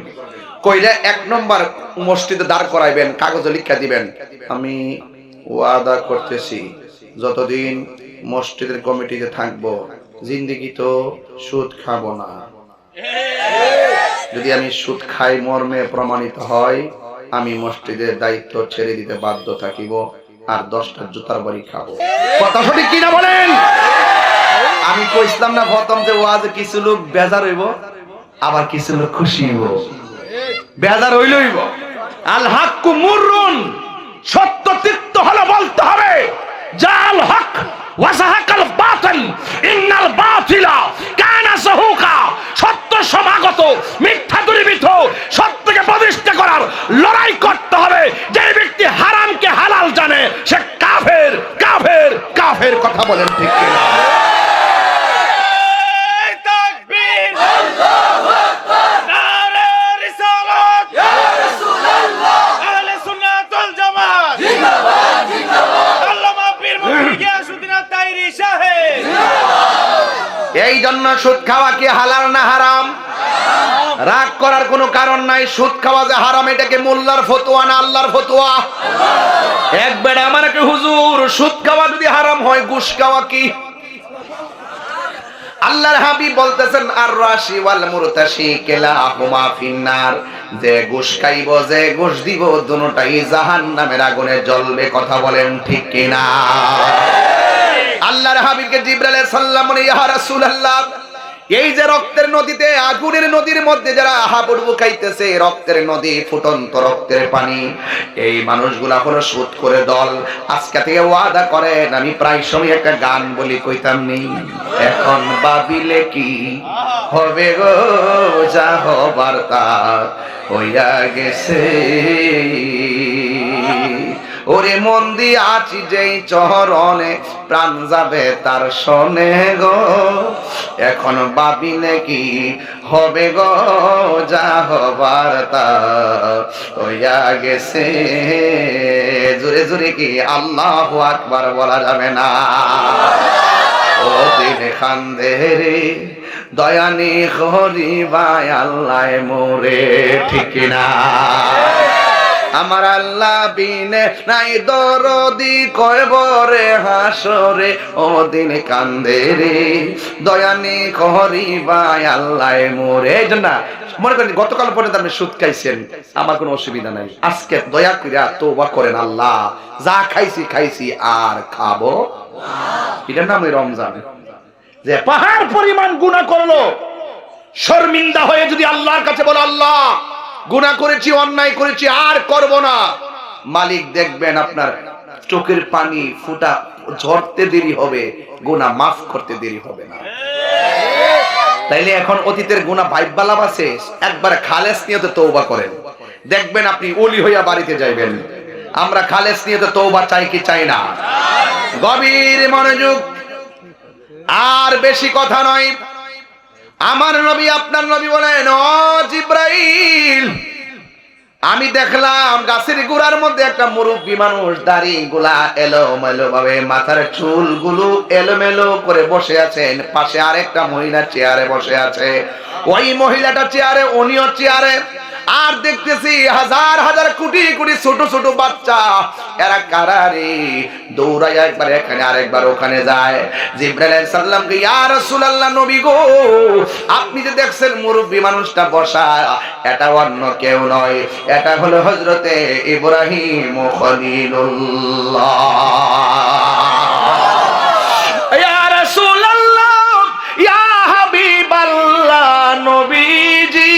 কইলে 1 নম্বর মসজিদে দাঁড় করাইবেন, কাগজে লিখা দিবেন, আমি ওয়াদা করতেছি যতদিন মসজিদের কমিটিতে থাকবো জিন্দেগি তো সুদ খাবো না। যদি আমি সুদ খাই মর্মে প্রমাণিত হয় আমি মসজিদের দায়িত্ব ছেড়ে দিতে বাধ্য থাকিব, আর 10টা জুতার বাড়ি খাবো। কথা সঠিক কিনা বলেন? আমি কইছিলাম না প্রথম যে ওয়াজে কিছু লোক বেজার হইব, আবার কিছু লোক খুশি হইব। বেজার হইব আল হাক্কু মুররুন, সত্য তিক্ত হলে বলতে হবে জাল হক ওয়াসাহাকাল বাতিল ইন্নাল বাতিলা কানা সাহুকা। সত্য সমাগত, মিথ্যা দূরীভূত, সত্যকে প্রতিষ্ঠা করার লড়াই করতে হবে। যে ব্যক্তি হারামকে হালাল জানে সে কাফের, কাফের, কাফের। কথা বলেন ঠিক কিনা? তাকবীর, আল্লাহু আকবার, নারে রিসালাত, ইয়া রাসূলুল্লাহ, আহলে সুন্নাত ওয়াল জামাত, জিন্দাবাদ, জিন্দাবাদ, আল্লামা পীর মুফতি গিয়াসউদ্দিন আত-তাইরি সাহেব। এই জন্য সুদ খাওয়া কি হালাল না হারাম? রাগ করার কোনো কারণ নাই। সুদ খাওয়া যে হারাম এটাকে মোল্লার ফতোয়া না আল্লাহর ফতোয়া? এক বেড়া আমার কি হুজুর সুদ খাওয়া যদি হারাম হয় ঘুষ খাওয়া কি? আল্লাহর হাবিব বলতেছেন আর রাশি ওয়াল মুরতাশি কিলাহুমা ফিন্নার। যে ঘুষ খাইব যে ঘুষ দিব দুটোটাই জাহান্নামের আগুনে জ্বলবে। কথা বলেন ঠিক কিনা? আল্লাহর হাবিবকে জিবরাইল আলাইহিস সালাম বলে ইয়া রাসূলুল্লাহ, এই যে রক্তের নদীতে আগুনের নদীর মধ্যে যারা হাবুডুবু খাইতেছে, রক্তের নদী, ফুটন্ত রক্তের পানি, এই মানুষগুলা হলো সুদ করে দল। আজকে থেকে ওয়াদা করেন আমি প্রায় সময় একটা গান বলি, কইতাম নেই এখন ভাবিলে কি হবে গো, যা হবার তা হইয়া গেছে। ওরে মন দিয়ে আছি যেই চরণে প্রাণ যাবে তার শোনে গো, এখন ভাবি নাকি হবে গো, যা হবার তা হইয়া গেছে। জোরে জোরে কি আল্লাহু আকবার বলা যাবে না? ও দিন খান্দে রে দয়ানি হরিবাই আল্লাহ মোরে, ঠিক না? আমার আল্লাহ বিনে নাই দরদি কয়বরে হাসরে ও দিন কান্দে রে দয়ানি করিবাই আল্লাহ মোরে। এই জন্য মনে করেন গতকাল পর্যন্ত আপনি সুদ খাইছেন, আমার কোনো অসুবিধা নাই। আজকে দয়া করে তওবা করেন, আল্লাহ যা খাইছি খাইছি আর খাবো না। এটার নাম রমজান। যে পাহাড় পরিমাণ গুনাহ করলো শর্মিন্দা হয়ে যদি আল্লাহর কাছে বলো, আল্লাহ গুনাহ করেছি, অন্যায় করেছি, আর করব না, মালিক দেখবেন আপনার চোখের পানি ফুটা ঝরতে দেরি হবে, গুনাহ মাফ করতে দেরি হবে না। তাইলে এখন অতীতের গুনাহ ভাইবালাভ আছে, একবারে খালেস নিয়তে তওবা করেন, দেখবেন আপনি ওলি হইয়া বাড়িতে যাইবেন। আমরা খালেস নিয়তে তওবা চাই কি চাই না? গভীর মনোযোগ, আর বেশি কথা নয়। আমার নবী আপনার নবী বলেন, ও জিব্রাইল, আমি দেখলাম গাছের গোড়ার মধ্যে একটা মুরব্বী মানুষ, দাড়ি গুলা এলোমেলো ভাবে, মাথার চুল গুলো এলোমেলো করে বসে আছেন। পাশে আরেকটা মহিলা চেয়ারে বসে আছে, ওই মহিলাটা চেয়ারে, উনিও চেয়ারে। আর দেখতেছি হাজার হাজার কোটি কোটি ছোট ছোট বাচ্চা, এরা কারারে দৌড়ায় একবার এখানে আরেকবার ওখানে যায়। জিবরাইল আলাইহিস সালামকে, ইয়া রাসূলুল্লাহ, নবী গো, আপনি যে দেখছেন মুরব্বী মানুষটা বসা, এটা অন্য কেউ নয়, এটা হলো হযরতে ইব্রাহিম খলিলুল্লাহ। ইয়া রাসূলুল্লাহ, ইয়া হাবিবাল্লাহ, নবীজি,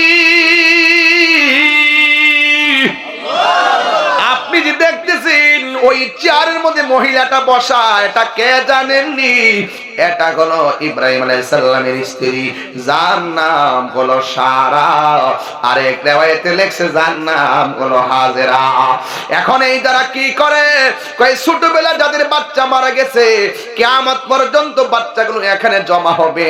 আপনি যে দেখতেছেন ওই চেয়ারের মধ্যে মহিলাটা বসা, এটা কে জানেননি? এটা হলো ইব্রাহিম আলাইহিস সালামের স্ত্রী, যার নাম হলো সারা। আরেক রিওয়ায়াতে লেখছে যার নাম হলো হাজেরা। এখন এই যারা কি করে, কই ছোটবেলা যাদের বাচ্চা মারা গেছে, কিয়ামত পর্যন্ত বাচ্চাগুলো এখানে জমা হবে।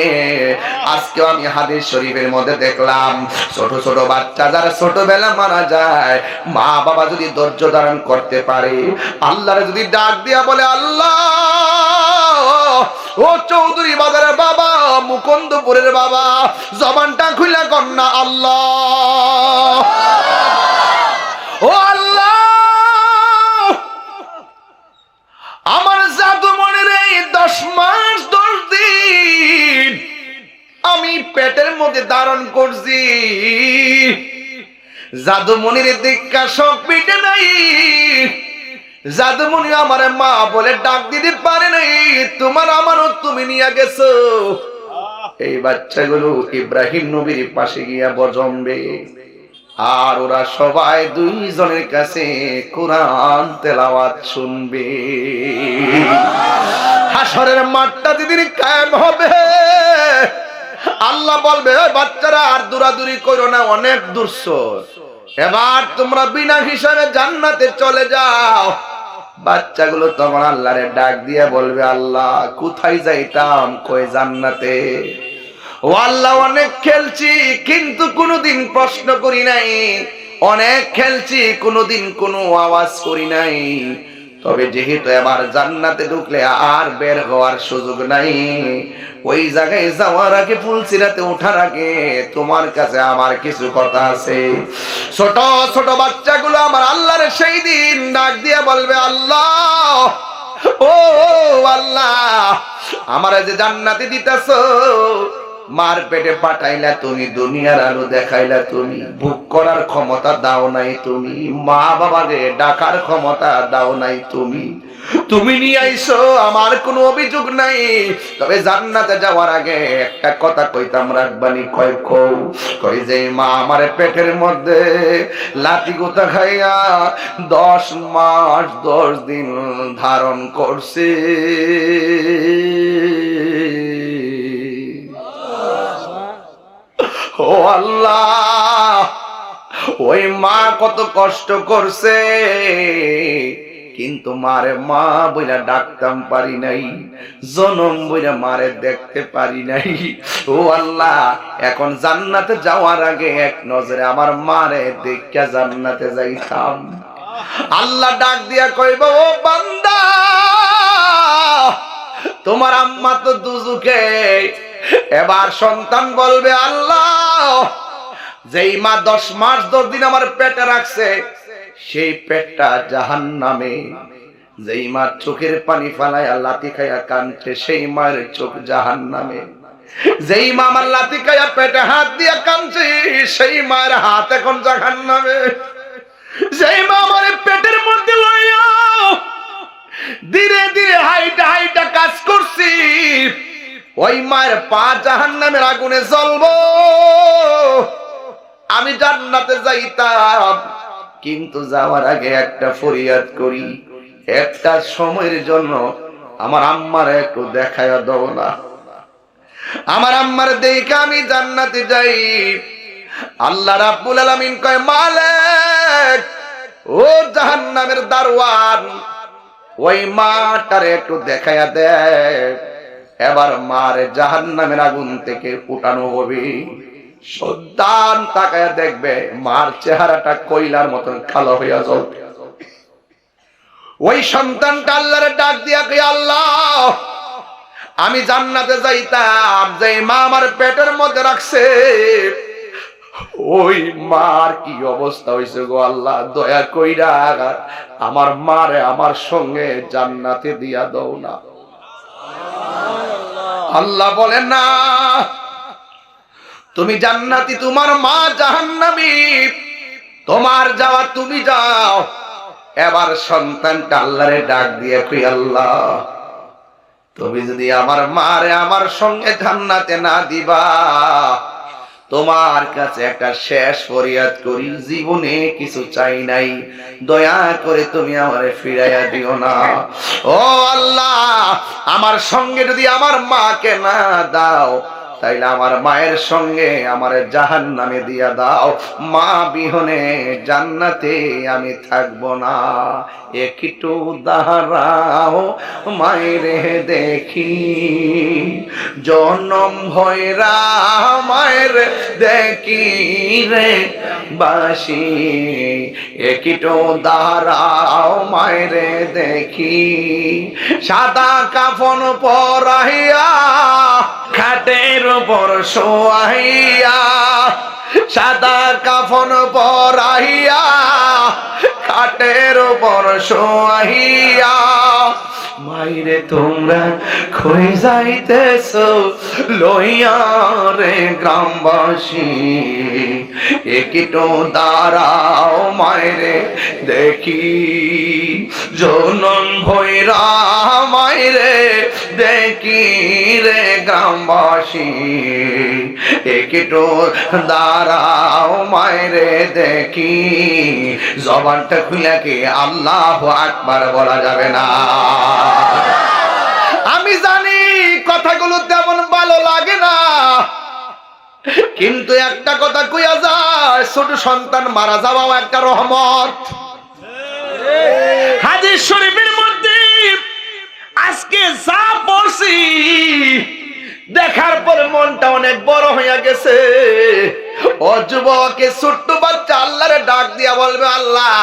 আজকে আমি হাদিস শরীফের মধ্যে দেখলাম, ছোট ছোট বাচ্চা যারা ছোটবেলা মারা যায়, মা বাবা যদি ধৈর্য ধারণ করতে পারে, আল্লাহরে যদি ডাক দিয়া বলে, আল্লাহ, ও চৌধুরী বাজারের বাবা, মুকুন্দপুরের বাবা, জবানটা খুলে কন্যা, আল্লাহ, ও আল্লাহ, আমার জাদুমণির এই 10 মাস 10 দিন আমি পেটের মধ্যে ধারণ করছি, জাদুমণির দীক্ষা শোক মিটে নাই, জাদুমণি আমার মা বলে ডাক দিতে পারে নাই, তোমার আমারও তুমি নিয়ে গেছো। এই বাচ্চাগুলো ইব্রাহিম নবীর পাশে গিয়া বজমবে, আর ওরা সবাই দুইজনের কাছে কোরআন তেলাওয়াত শুনবে। হাসরের মাঠটা যেদিন কায়েম হবে, আল্লাহ বলবে, ওই বাচ্চারা আর দৌড়াদৌড়ি করো না, অনেক দূরছো, এবার তোমরা বিনা হিসাবে জান্নাতে চলে যাও। বাচ্চাগুলো তখন আল্লাহরে ডাক দিয়ে বলবে, আল্লাহ, কোথায় যাইতাম? কই জান্নাতে। ও আল্লাহ, অনেক খেলছি কিন্তু কোনোদিন প্রশ্ন করি নাই, অনেক খেলছি কোনোদিন কোনো আওয়াজ করি নাই, তবে যেহেতু এবার জান্নাতে ঢুকলে আর বের হওয়ার সুযোগ নাই, ওই জায়গায় যাওয়ার আগে, ফুলসিরাতে ওঠার আগে তোমার কাছে আমার কিছু কথা আছে। ছোট ছোট বাচ্চাগুলো আমার আল্লাহর সেই দিন ডাক দিয়ে বলবে, আল্লাহ, ও আল্লাহ, আমারে যে জান্নাতে দিতেছো, মার পেটে পাঠাইলা তুমি, দুনিয়ার আলো দেখাইলা তুমি, ভোগ করার ক্ষমতা দাও নাই তুমি, মা বাবাকে ডাকার ক্ষমতা দাও নাই তুমি, তুমি নিয়ে আইছো, আমার কোনো অভিযোগ নাই, তবে জান্নাতে যাওয়ার আগে একটা কথা কইতাম রাখবানি। কই যে মা আমার পেটের মধ্যে লাঠি গোতা খাইয়া 10 মাস 10 দিন ধারণ করছে, ও আল্লাহ, ওই মা কত কষ্ট করছে, কিন্তু মারে মা বইলা ডাকতাম পারি নাই, জনম বইলা মারে দেখতে পারি নাই। ও আল্লাহ, এখন জান্নাতে যাওয়ার আগে এক নজরে আমার মারে দেখা জান্নাতে যাইতাম। আল্লাহ ডাক দিয়া কইব, ও বান্দা, তোমার আম্মা তো দুজুকে। এবার সন্তান বলবে, আল্লাহ, যেই মা 10 মাস 10 দিন আমার পেটে রাখছে, সেই পেটটা জাহান্নামে। যেই মা চোখের পানি ফালায়া লাথি খাইয়া কাঁদছে, সেই মায়ের চোখ জাহান্নামে। যেই মা আমার লাথি খাইয়া পেটে হাত দিয়া কাঁদছে, সেই মায়ের হাত এখন জাহান্নামে। যেই মা আমার পেটের মধ্যে লইয়া ধীরে ধীরে হাইটা হাইটা কাজ করছি, ওই মায়ের পা জাহান্নামের আগুনে জ্বলবো, আমি জান্নাতে যাইতাম, কিন্তু যাওয়ার আগে একটা ফরিয়াদ করি, একটা সময়ের জন্য আমার আম্মার একটু দেখায়া দাও না, আমার আম্মার দেখে আমি জান্নাতে যাই। আল্লাহ রাব্বুল আলামিন কয়, মালিক, ও জাহান্নামের দারওয়ান, ওই মাটারে একটু দেখায়া দেখ। এবার মারে জাহান্নামের আগুন থেকে উঠানো হবে। সন্তান তাকায়া দেখবে মার চেহারাটা কয়লার মতন কালো হইয়া জ্বলবে। ওই সন্তানটা আল্লাহরে ডাক দিয়া কই, আল্লাহ, আমি জান্নাতে যাইতাম, যে মা আমার পেটের মধ্যে রাখছে, ওই মার কি অবস্থা হইছে গো আল্লাহ, দয়া কইরা আমার মারে আমার সঙ্গে জান্নাতে দিয়া দাও না। আল্লাহ বলেন, না, তুমি জান্নাতি, তোমার মা জাহান্নামী, তোমার যাওয়া তুমি যাও। এবার সন্তানটা আল্লাহরে ডাক দিয়ে কই, আল্লাহ, তুমি যদি আমার মারে আমার সঙ্গে জান্নাতে না দিবা, তোমার কাছে একটা শেষ ফরিয়াদ করি, জীবনে কিছু চাই নাই, দয়া করে তুমি আমারে ফিরাইয়া দিও না। ও আল্লাহ, আমার সঙ্গে যদি আমার মাকে না দাও, তাইলে আমার মায়ের সঙ্গে আমার জাহান্নামে দিয়া দাও, মা বিহনে জান্নাতে আমি থাকবো না। একটু দাঁড়াও মায়েরে দেখি, জনম ভয়রা মায়ের দেখি রে বাসি, একটু দাঁড়াও মায়েরে দেখি, সাদা কাফন পরাইয়া খাটের উপর শোয়াইয়া, সাদা কাফন পরাইয়া খাটের উপর শোয়াইয়া, মাইরে তোমরা কই যাইতেছো লইয়া রে গ্রামবাসী, একটু দাঁড়াও মাইরে দেখি, জনম ভৈরা মাইরে দেখি রে গ্রামবাসী, একটু দাঁড়াও মাইরে দেখি। জবানটা খুলে কি আল্লাহু আকবার বলা যাবে না? আমি জানি কথাগুলো তেমন ভালো লাগে না, কিন্তু একটা কথা কইয়া যায়, ছোট সন্তান মারা যাওয়াও একটা রহমত। হাদিস শরীফের মধ্যে আজকে যা পড়ছি, দেখার পর মনটা অনেক বড় হইয়া গেছে। ও যুবকে, ছোট্ট বাচ্চা আল্লাহরে ডাক দিয়া বলবে, আল্লাহ,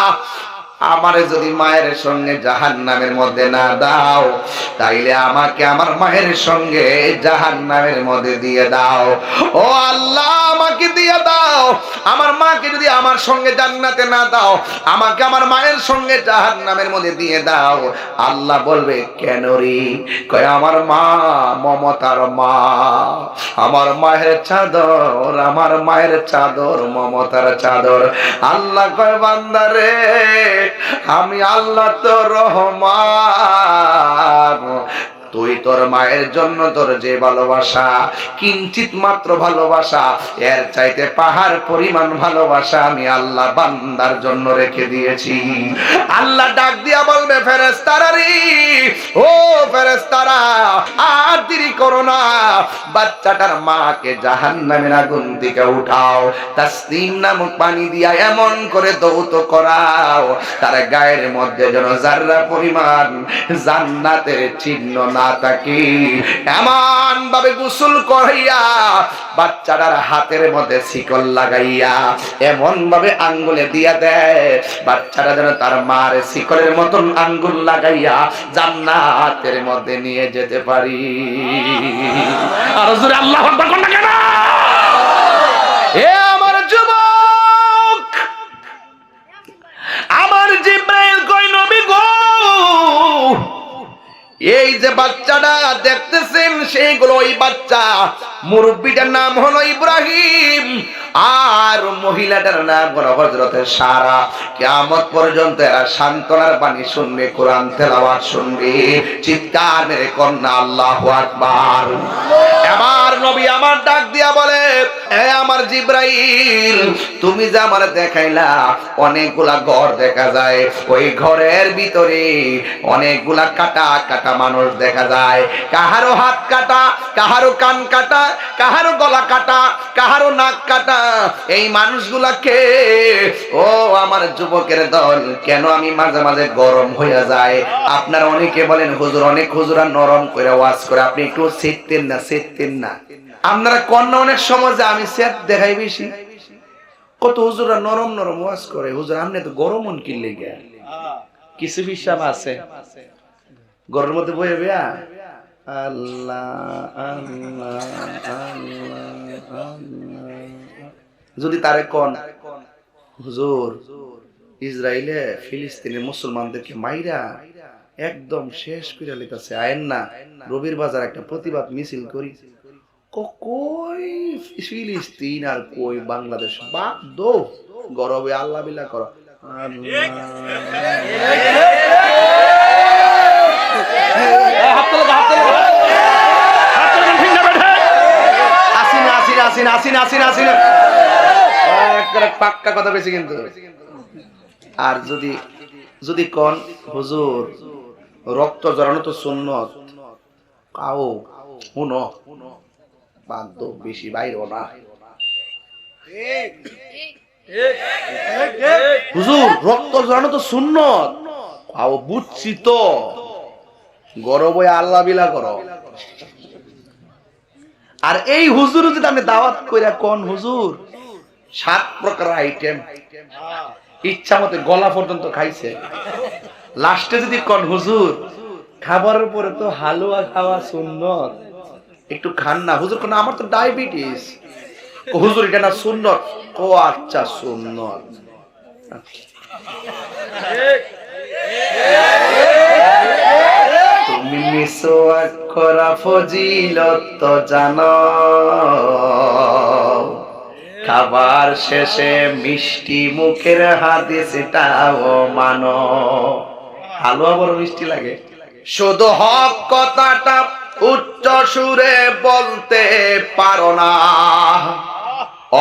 আমারে যদি মায়ের সঙ্গে জাহান্নামের মধ্যে না দাও, তাইলে আমাকে আমার মায়ের সঙ্গে জাহান্নামের মধ্যে দিয়ে দাও। ও আল্লাহ, আমাকে দিয়ে দাও। আমার মাকে যদি আমার সঙ্গে জান্নাতে না দাও, আমাকে আমার মায়ের সঙ্গে জাহান্নামের মধ্যে দিয়ে দাও। আল্লাহ বলবে, কেন রে? কয়, আমার মা মমতার মা, আমার মায়ের চাদর, আমার মায়ের চাদর মমতার চাদর। আল্লাহ কয়, বান্দা রে, আমি আল্লাহ তো রহমান, তুই তোর মায়ের জন্য তোর যে ভালোবাসা, কিঞ্চিত মাত্র ভালোবাসা, এর চাইতে পাহাড় পরিমাণ ভালোবাসা আমি আল্লাহ বান্দার জন্য রেখে দিয়েছি। আল্লাহ ডাক দিয়া বলবে, ফেরেশতারা রে, ও ফেরেশতারা, আর দেরি করো না, বাচ্চাটার মাকে জাহান্নামের আগুন থেকে উঠাও, তাসনিম নামক পানি দিয়া এমন করে দৌত করাও, তার গায়ের মধ্যে যেন যাররা পরিমাণ জান্নাতের চিহ্ন না থাকে, এমন ভাবে গোসল করাইয়া, বাচ্চাটার হাতের মধ্যে শিকল লাগাইয়া এমন ভাবে আঙ্গুলে দিয়া দেয়, বাচ্চাটা যেন তার মার শিকলের মতন আঙ্গুল লাগাইয়া জান্নাতের মধ্যে নিয়ে যেতে পারি। আর জোরে আল্লাহু আকবার কোন কেন? এ আমার যুবক, আমার জিব্রাইল কই, নবী গো, এই যে বাচ্চাটা দেখতেছেন, সেইগুলো ওই বাচ্চা মুরব্বীটার নাম হলো ইব্রাহিম, আর মহিলাটার নাম হলো হযরতে সারা। কিয়ামত পর্যন্ত এরা সান্ত্বনার বাণী শুনবে, কোরআন তেলাওয়াত শুনবে। চিৎকার মেরে কন্যা আল্লাহু আকবার। এবার নবী আমার ডাক দিয়া বলে, এ আমার জিব্রাইল, তুমি যে আমার দেখাইলা অনেকগুলা ঘর দেখা যায়, ওই ঘরের ভিতরে অনেকগুলা কাটা কাটা মানুষ দেখা যায়। কাহারো হাত কাটা, কাহারো কান কাটা, কাহারো গলা কাটা, কাহারো নাক কাটা। এই মানুষগুলাকে, ও আমার যুবকের দল, কেন আমি মাঝে মাঝে গরম হইয়া যায়? আপনারা অনেকে বলেন হুজুর, অনেক হুজুরা নরম করে ওয়াজ করে, আপনি একটু সেটতেন না, সেটতেন না। আপনারা কন্যা অনেক সময় যে আমি সেট দেখাই বেশি, কত হুজুরা নরম নরম ওয়াজ করে। হুজুর আপনি তো গরম মন কিনলে গিয়া কিছু হিসাব আছে ঘরের মধ্যে বইয়ে বেয়া আল্লাহ আল্লাহ আল্লাহ। যদি তারে কোন হুজুর ইসরায়েলে ফিলিস্তিনের মুসলমানদেরকে মাইরা একদম শেষ করে লিতেছে, আয়েন না রবির বাজার একটা প্রতিবাদ মিছিল করি। কই ফিলিস্তিন আর কই বাংলাদেশ, বাদ দো, গরবে আল্লাহ বিল্লাহ করো। পাক্কা কথা বেশি কিন্তু। আর যদি যদি কোন হুজুর রক্ত জড়ানো তো সুন্নত, কাও শুনো বাধ্য বেশি বাইর না। হুজুর রক্ত জড়ানো তো সুন্নত, কাও বুঝছি তো, গরব আল্লাহ বিলা করো। আর এই হুজুর যদি আপনি দাওয়াত কইরা কোন হুজুর 7 প্রকার আইটেম ইচ্ছা মতো গলা পর্যন্ত খাইছে, লাস্টে যদি কোন হুজুর খাবারের পরে তো হালুয়া খাওয়া সুন্নত, একটু খান না হুজুর, কোন আমার তো ডায়াবেটিস, হুজুর এটা না সুন্নত, ও আচ্ছা সুন্নত। তুমি মিসওয়াক করা ফজিলত তো জানো, খাবার শেষে মিষ্টি মুখের হাদিসটাও মানো। হালুয়া বড় মিষ্টি লাগে। শুধু হক কথাটা উচ্চ সুরে বলতে পারো না,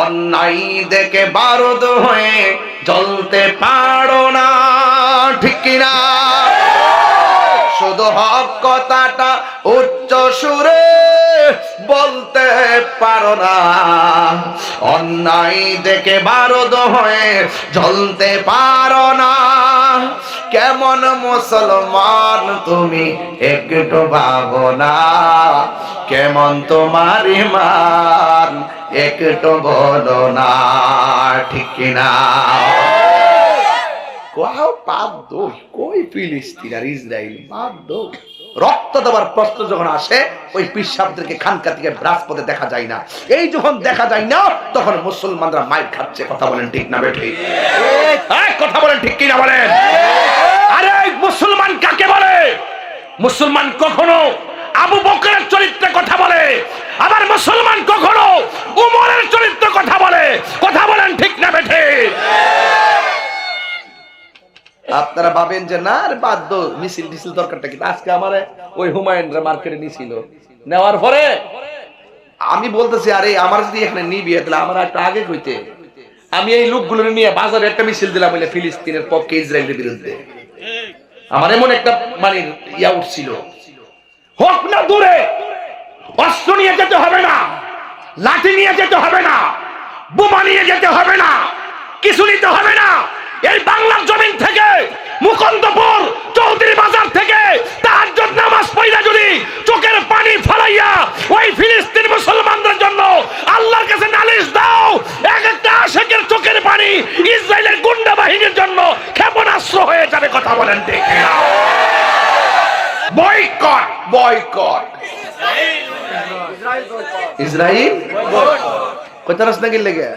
অন্যায় দেখে বারুদ হয়ে জ্বলতে পারো না, ঠিক কিনা? শুধু হক কথাটা উচ্চ সুরে বলতে পারো না, অন্যায় দেখে বারুদ হয়ে জ্বলতে পারো না। কেমন মুসলমান তুমি একটু ভাবো না, কেমন তোমার ঈমান একটু বলো না, ঠিক কিনা? কই ফিলিস্তিন আর ইসরায়েল বাদ। রক্ত দেওয়ার প্রশ্ন যখন আসে, ওই পিসাবদেরকে খানকা থেকে রাজপথে দেখা যায় না। এই যখন দেখা যায় না, তখন মুসলমানরা মাইর খাচ্ছে। কথা বলেন ঠিক না বেঠি? কথা বলেন ঠিক কিনা বলেন? আরে মুসলমান কাকে বলে? মুসলমান কখনো আবু বকরের চরিত্রে কথা বলে, আবার মুসলমান কখনো উমরের চরিত্রে কথা বলে। কথা বলেন ঠিক না বেঠি? আপনারা ভাবেন যে না আর বাধ্য মিছিল মিছিল দরকারটা কি? আজকে আমারে ওই হুমায়ুনরা মার্কেটে নিছিল, নেওয়ার পরে আমি বলতেছি আরে আমার যদি এখানে নিবি তাহলে আমার একটা আগে কইতে, আমি এই লোকগুলো নিয়ে বাজারে একটা মিছিল দিলাম বলে ফিলিস্তিনের পক্ষে, ইসরায়েলের বিরুদ্ধে। আমার এমন একটা মানে ইয়া উঠছিল, হোক না দূরে, অস্ত্র নিয়ে যেতে হবে না, লাঠি নিয়ে যেতে হবে না, বোমা নিয়ে যেতে হবে না, কিছু নিতে হবে না। এই বাংলার জমিন থেকে, মুকুন্দপুর চৌধুরী বাজার থেকে তাহাজ্জুদ নামাজ পড়া যদি চোখের পানি ফলাইয়া ওই ফিলিস্তিন মুসলমানদের জন্য আল্লাহর কাছে নালিশ দাও, এক একটা আশিকের চোখের পানি ইসরায়েলের গুন্ডা বাহিনীর জন্য ক্ষেপণাস্ত্র হয়ে যাবে। কথা বলেন ঠিক না? বয়কট, বয়কট ইসরায়েল কোথায় রাস্তা গেলে গে?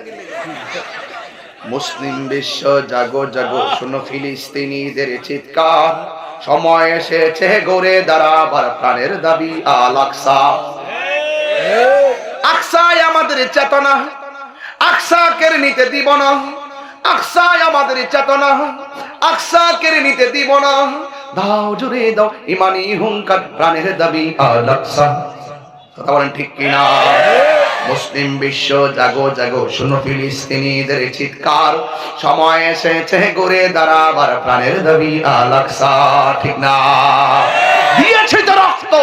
মুসলিম বিশ্ব জাগো জাগো, শোনো ফিলিস্তিনিদের চিৎকার, সময় এসেছে গড়ে দাঁড়াবার প্রাণের দাবি আল আকসা। আকসায় আমাদের চেতনা, আকসা কেড়ে নিতে দিব না। আকসায় আমাদের চেতনা, আকসা কেড়ে নিতে দিব না। দাও জুড়ে দাও ইমানি হুঙ্কার, প্রাণের দাবি আল আকসা। কথা বলেন ঠিক কিনা? মুসলিম বিশ্ব জাগো জাগো, শুনো ফিলিস্তিনিদের চিৎকার, সময় এসেছে ঘুরে দাঁড়াবার, প্রাণের দাবি আল আকসা। ঠিক না? দিয়েছে তো রক্ত,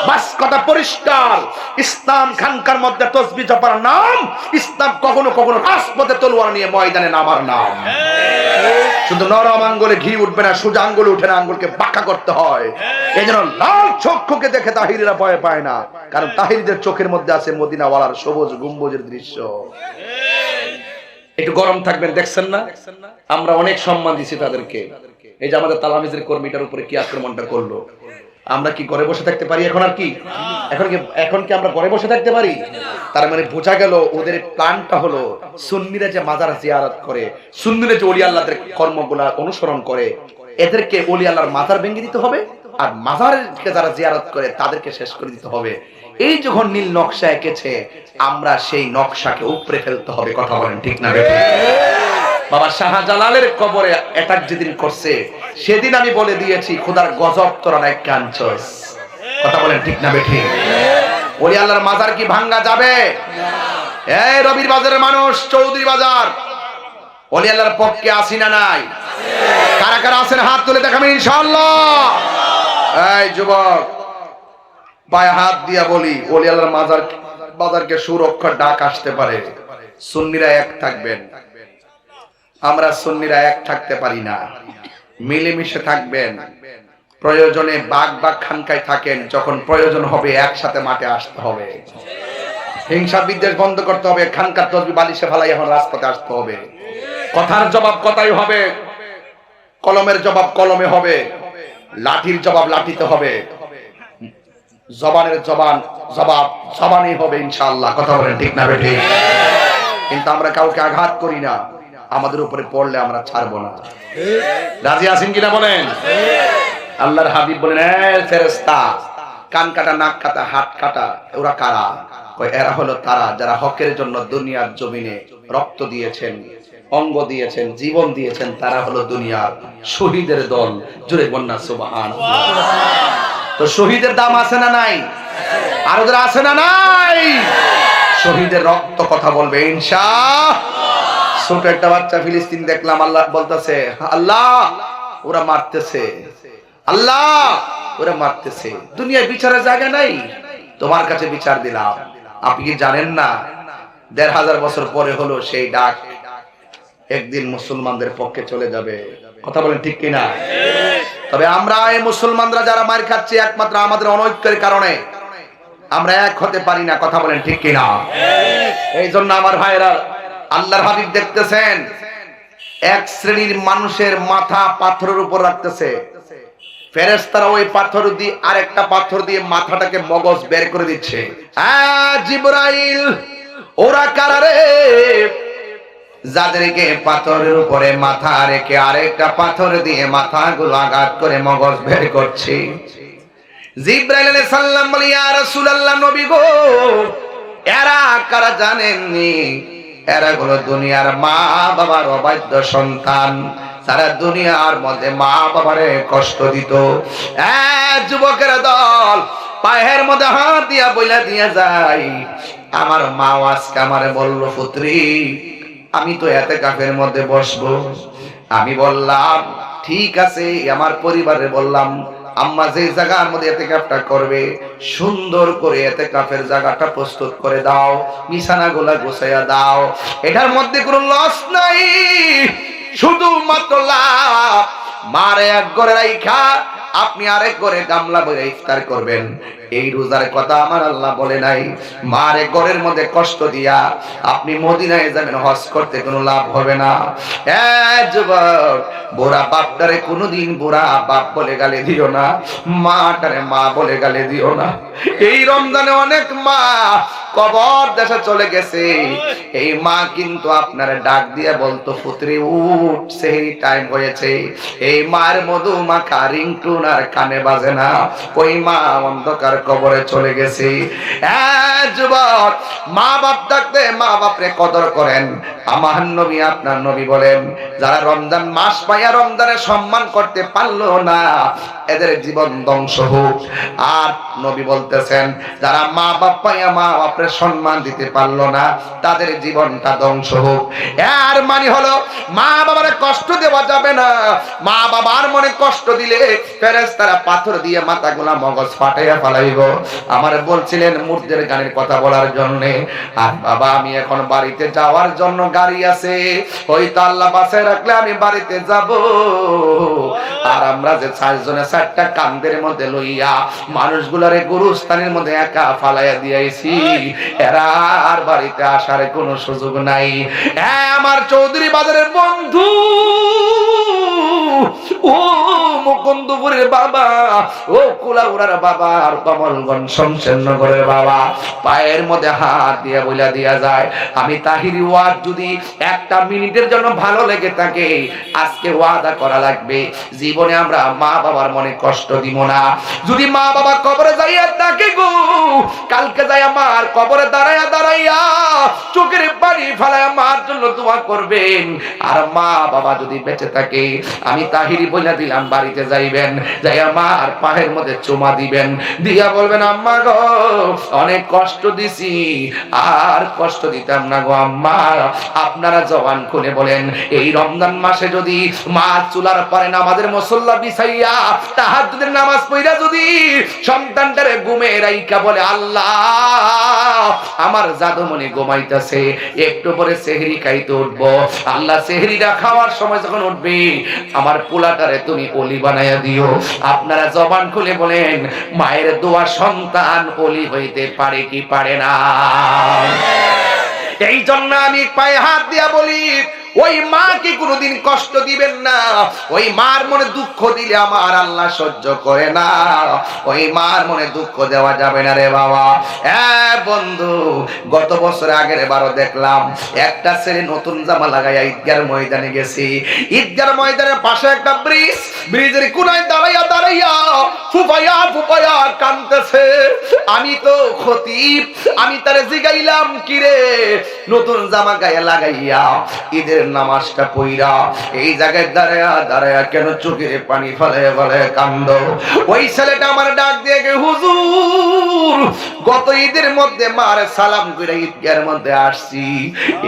বাস কথা পরিষ্কার। ইসলাম খানকার মধ্যে তসবিহ জপার নাম, ইসলাম কখনো কখনো রাজপথে তলোয়ার নিয়ে ময়দানে নামার নাম। শুধু নরম আঙ্গুলে ঘি উঠবে না, সোজা আঙ্গুলে উঠে না, আঙ্গুলকে বাঁকা করতে হয়। এই জন্য লাল চক্ষুকে দেখে তাহিরিরা ভয় পায় না, কারণ তাহিরিদের চোখের মধ্যে আছে মদিনাওয়ালার সবুজ গম্বুজের দৃশ্য। একটু গরম থাকবেন, দেখছেন না আমরা অনেক সম্মান দিছি তাদেরকে। এই যে আমাদের তালামিজের কর্মীটার উপরে কি আক্রমণটা করলো, আমরা কি ঘরে বসে থাকতে পারি? এখন আর কি এখন কি আমরা ঘরে বসে থাকতে পারি? তার মানে বোঝা গেল ওদের প্ল্যানটা হলো সুন্নিরা যে মাজার জিয়ারত করে, সুন্নিরা যে ওলি আল্লাহদের কর্মগুলা অনুসরণ করে, এদেরকে ওলি আল্লাহর মাজার ভেঙে দিতে হবে, আর মাজারকে যারা জিয়ারত করে তাদেরকে শেষ করে দিতে হবে। এই যখন নীল নকশা এঁকেছে, আমরা সেই নকশাকে উপড়ে ফেলতে হবে। কথা বলেন ঠিক না? বাবা শাহজালালের কবরে অ্যাটাক যেদিন করছে, সেদিন আমি বলে দিয়েছি খোদার গজব তোরা নাই কাঞ্চস। কথা বলেন ঠিক না বেঠি? ওলি আল্লাহর মাজার কি ভাঙ্গা যাবে? এই রবির বাজারের মানুষ, চৌধুরী বাজার, ওলি আল্লাহর পক্ষে আসি না নাই? কারা কারা আছেন হাত তুলে দেখাবেন ইনশাআল্লাহ। এই যুবক, পায়ে হাত দিয়া বলি, ওলি আল্লাহর বাজারকে সুরক্ষার ডাক আসতে পারে। সুন্নিরা এক থাকবেন, আমরা সুন্নিরা এক থাকতে পারি না। মিলেমিশে থাকবেন, প্রয়োজনে বাগ বাগ খানকায় থাকেন, যখন প্রয়োজন হবে একসাথে মাঠে আসতে হবে। হিংসা বিদ্বেষ বন্ধ করতে হবে, খানকার তসবিহ বালিশে ফালাই এখন রাজপথে আসতে হবে। কথার জবাব কথাই হবে, কলমের জবাব কলমে হবে, লাঠির জবাব লাঠিতে হবে, জবানের জবাব জবানই হবে ইনশাআল্লাহ। কথা বলেন ঠিক না বেঠি? কিন্তু আমরা কাউকে আঘাত করি না, আমাদের উপরে পড়লে আমরা ছাড়বো না। রাজি আছেন কিনা বলেন? আল্লাহর হাবিব বলেন, ফেরেশতা, কান কাটা, নাক কাটা, হাত কাটা, ওরা কারা? এরা হলো তারা যারা হকের জন্য দুনিয়ার জমিনে রক্ত দিয়েছেন, অঙ্গ দিয়েছেন, জীবন দিয়েছেন। তারা হলো দুনিয়ার শহীদের দল। জোরে বন্যা সুবহানাল্লাহ। তো শহীদের দাম আছে না নাই? আর ওদের আছে না নাই? শহীদের রক্ত কথা বলবে ইনশাআল্লাহ। ছোট একটা বাচ্চা ফিলিস্তিন দেখলাম, আল্লাহ বলতেছে, আল্লাহ ওরা মারতেছে, আল্লাহ ওরা মারতেছে। দুনিয়ায় বিচারের জায়গা নাই, তোমার কাছে বিচার দিলাম। আপনি কি জানেন না ১৫০০ বছর পরে হলো সেই ডাক একদিন মুসলমানদের পক্ষে চলে যাবে। কথা বলেন ঠিক কিনা? তবে আমরা এই মুসলমানরা যারা মার খাচ্ছি, একমাত্র আমাদের অনৈক্যের কারণে আমরা এক হতে পারি না। কথা বলেন ঠিক কিনা? এই জন্য আমার ভাইরা, আল্লাহর হাবিব দেখতেছেন এক শ্রেণীর মানুষের মাথা পাথরের উপর রাখতেছে, ফেরেশতারা ওই পাথর দিয়ে আরেকটা পাথর দিয়ে মাথাটাকে মগজ বের করে দিচ্ছে। জিবরাইল, ওরা কারা রে? যাদেরকে পাথরের উপরে মাথা রেখে আরেকটা পাথর দিয়ে মাথাগুলো আঘাত করে মগজ বের করছে। জিবরাইল আলাইহিস সালাম বলে, ইয়া রাসূলুল্লাহ, নবী গো, এরা কারা জানেননি? এরা হলো দুনিয়ার মা বাবার অবাধ্য সন্তান, সারা দুনিয়ার মধ্যে মা বাবারে কষ্ট দিত। যুবকের দল পায়ের মধ্যে হাত দিয়া বইলা দিয়া যায়, আমার মা আজকে আমারে বলল, পুত্রী আমি তো ইতিকাফের মধ্যে বসবো। আমি বললাম ঠিক আছে, আমার পরিবারে বললাম, আম্মা যে জায়গার মধ্যে ইতিকাফটা করবে সুন্দর করে ইতিকাফের জায়গাটা প্রস্তুত করে দাও, বিছানাগুলা গোছায়া দাও, এটার মধ্যে কোনো লস নাই, শুধুমাত্র লাভ। মারে এক ঘরে রাইখা আপনি আরেক ঘরে গামলা বইরা ইফতার করবেন। এই রোজার কথা আমার আল্লাহ বলে নাই। মারে ঘরের মধ্যে কষ্ট দিয়া আপনি মদিনায় যাবেন, হজ করতে কোনো লাভ হবে না। যুবক, বুড়া বাপটারে কোনোদিন বুড়া বাপ বলে গালি দিও না, মাটারে মা বলে গালি দিও না। এই রমজানে অনেক মা কবর দেশে চলে গেছে, এই মা কিন্তু আপনার ডাক দিয়ে বলতো, পুত্রে উঠ, সেহরি টাইম হয়েছে। এই মায়ের মধু মাখা রিংটুন আর কানে বাজে না, ওই মা অন্ধকার কবরে চলে গেছে। যুবক, মা বাপ থাকতে মা বাপরে কদর করেন। আমার নবী, আপনার নবী বলেন, যারা রমজান মাস পাইয়া রমজানের সম্মান করতে পারলো না, এদের জীবন ধ্বংস হোক। আর নবী বলতেছেন, যারা মা বাপ পাইয়া মা বাপরে সম্মান দিতে পারলো না, তাদের জীবনটা ধ্বংস হোক। এর মানে হলো মা বাবার কষ্ট দেওয়া যাবে না। মা বাবার মনে কষ্ট দিলে ফেরেশতারা পাথর দিয়ে মাথাগুলা মগজ ফাটাইয়া ফেলাইব। আমার বলছিলেন মুর্দের গানের কথা বলার জন্য। আর বাবা, আমি এখন বাড়িতে যাওয়ার জন্য গাড়ি আছে, হয়তো আল্লাহ বাসায় রাখলে আমি বাড়িতে যাব। আর আমরা যে 4 জনে 4টা কান্দের মধ্যে লইয়া মানুষগুলারে গুরুস্থানের মধ্যে একা ফালাইয়া দিয়েছি, এরা আর বাড়িতে আসার কোনো সুযোগ নাই। আমার চৌধুরী বাজারের বন্ধু, ও মুকুন্দপুরের বাবা, ও কুলাউড়ার বাবা, আর কমলগঞ্জ শমশেরনগরের বাবা, পায়ের মধ্যে হাত দিয়ে বইলা দিয়া যায়, আমি তাহিরি ওয়াজ যদি 1টা মিনিটের জন্য ভালো লেগে থাকে, আজকে ওয়াদা করা লাগবে জীবনে আমরা মা বাবার মনে কষ্ট দিব না। যদি মা বাবা কবরে যাইয়া থাকে গো, কালকে যাই আমার কবরে দাঁড়াইয়া দাঁড়াইয়া চোখের পানি ফেলাইয়া মার জন্য দোয়া করবেন। আর মা বাবা যদি বেঁচে থাকে, আমি তাহিরি বইলা দিলাম, বাড়িতে যাইবেন, যাইয়া মার পায়ের মধ্যে চুমা দিবেন, দিয়া বলবেন, আম্মা গো অনেক কষ্ট দিছি, আর কষ্ট দিতাম না গো আম্মা। আপনারা জবান খুলে বলেন, এই রমজান মাসে যদি মা চুলার পারে নামাজের মুসল্লা বিছাইয়া তাহাজ্জুদের নামাজ পড়া যদি সন্তানটারে ঘুমে রাইখা বলে, আল্লাহ আমার জাদুমণি ঘুমাইতেছে, একটু পরে সেহরি খাইতে উঠবো, আল্লাহ সেহরিটা খাওয়ার সময় যখন উঠবে আমার পোলাটারে তুমি অলি বানাইয়া দিও। আপনারা জবান খুলে বলেন, মায়ের দোয়া সন্তান অলি হইতে পারে কি পারে না? এই জন্য আমি পায়ে হাত দিয়া বলি, ওই মাকে কোনোদিন কষ্ট দিবেন না। ওই মার মনে দুঃখ দিলে আমার আল্লাহ সহ্য করে না। ওই মার মনে দুঃখ দেওয়া যাবে না রে বাবা। বন্ধু, গত বছর আগের বারও দেখলাম একটা ছেলে নতুন জামা লাগাইয়া ঈদগার ময়দানে গেছি। ঈদগার ময়দানের পাশে একটা ব্রিজ, ব্রিজের কোনায় দাঁড়াইয়া দাঁড়াইয়া ফুপাইয়া ফুপাইয়া কাঁদতেছে। আমি তো খতিব, আমি তারে জিগাইলাম, কিরে নতুন জামা গায়ে লাগাইয়া ঈদের নামাজটা পইরা এই জায়গায় দাঁড়ায়া দাঁড়ায়া কেন চোখের পানি ফেলে ফেলে কান্দ? ওই ছেলেটা আমার ডাক দিয়ে গে, হুজুর গত ঈদের মধ্যে মারে সালাম করে ঈদগার মধ্যে আসছি,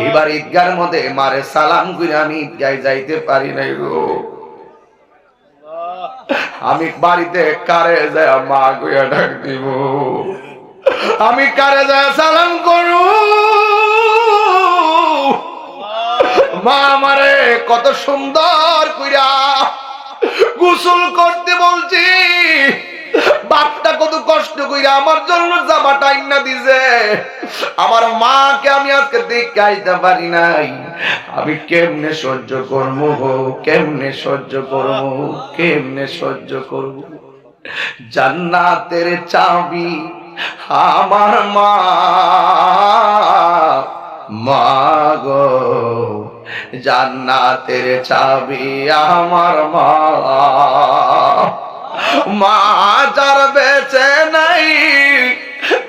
এবার ঈদগার মধ্যে মারে সালাম করে আমি ঈদগায় যাইতে পারি নাই গো। আমি বাড়িতে কারে যায় মা গুয়া ডাক দিব? আমি কারে যায় সালাম করু? মা আমারে কত সুন্দর কইরা গোসল করতে বলছি, বাপটা কত কষ্ট কইরা আমার জন্য জামাটা আইনা দিছে। আমার মাকে আমি আজকে দেখে আইতে পারি নাই। আমি কেমনে সহ্য করবো গো, কেমনে সহ্য করবো, কেমনে সহ্য করবো? জান্নাতের চাবি আমার মা, মা গো জান্নাতের চাবি আমার মা। মা যার বেঁচে নাই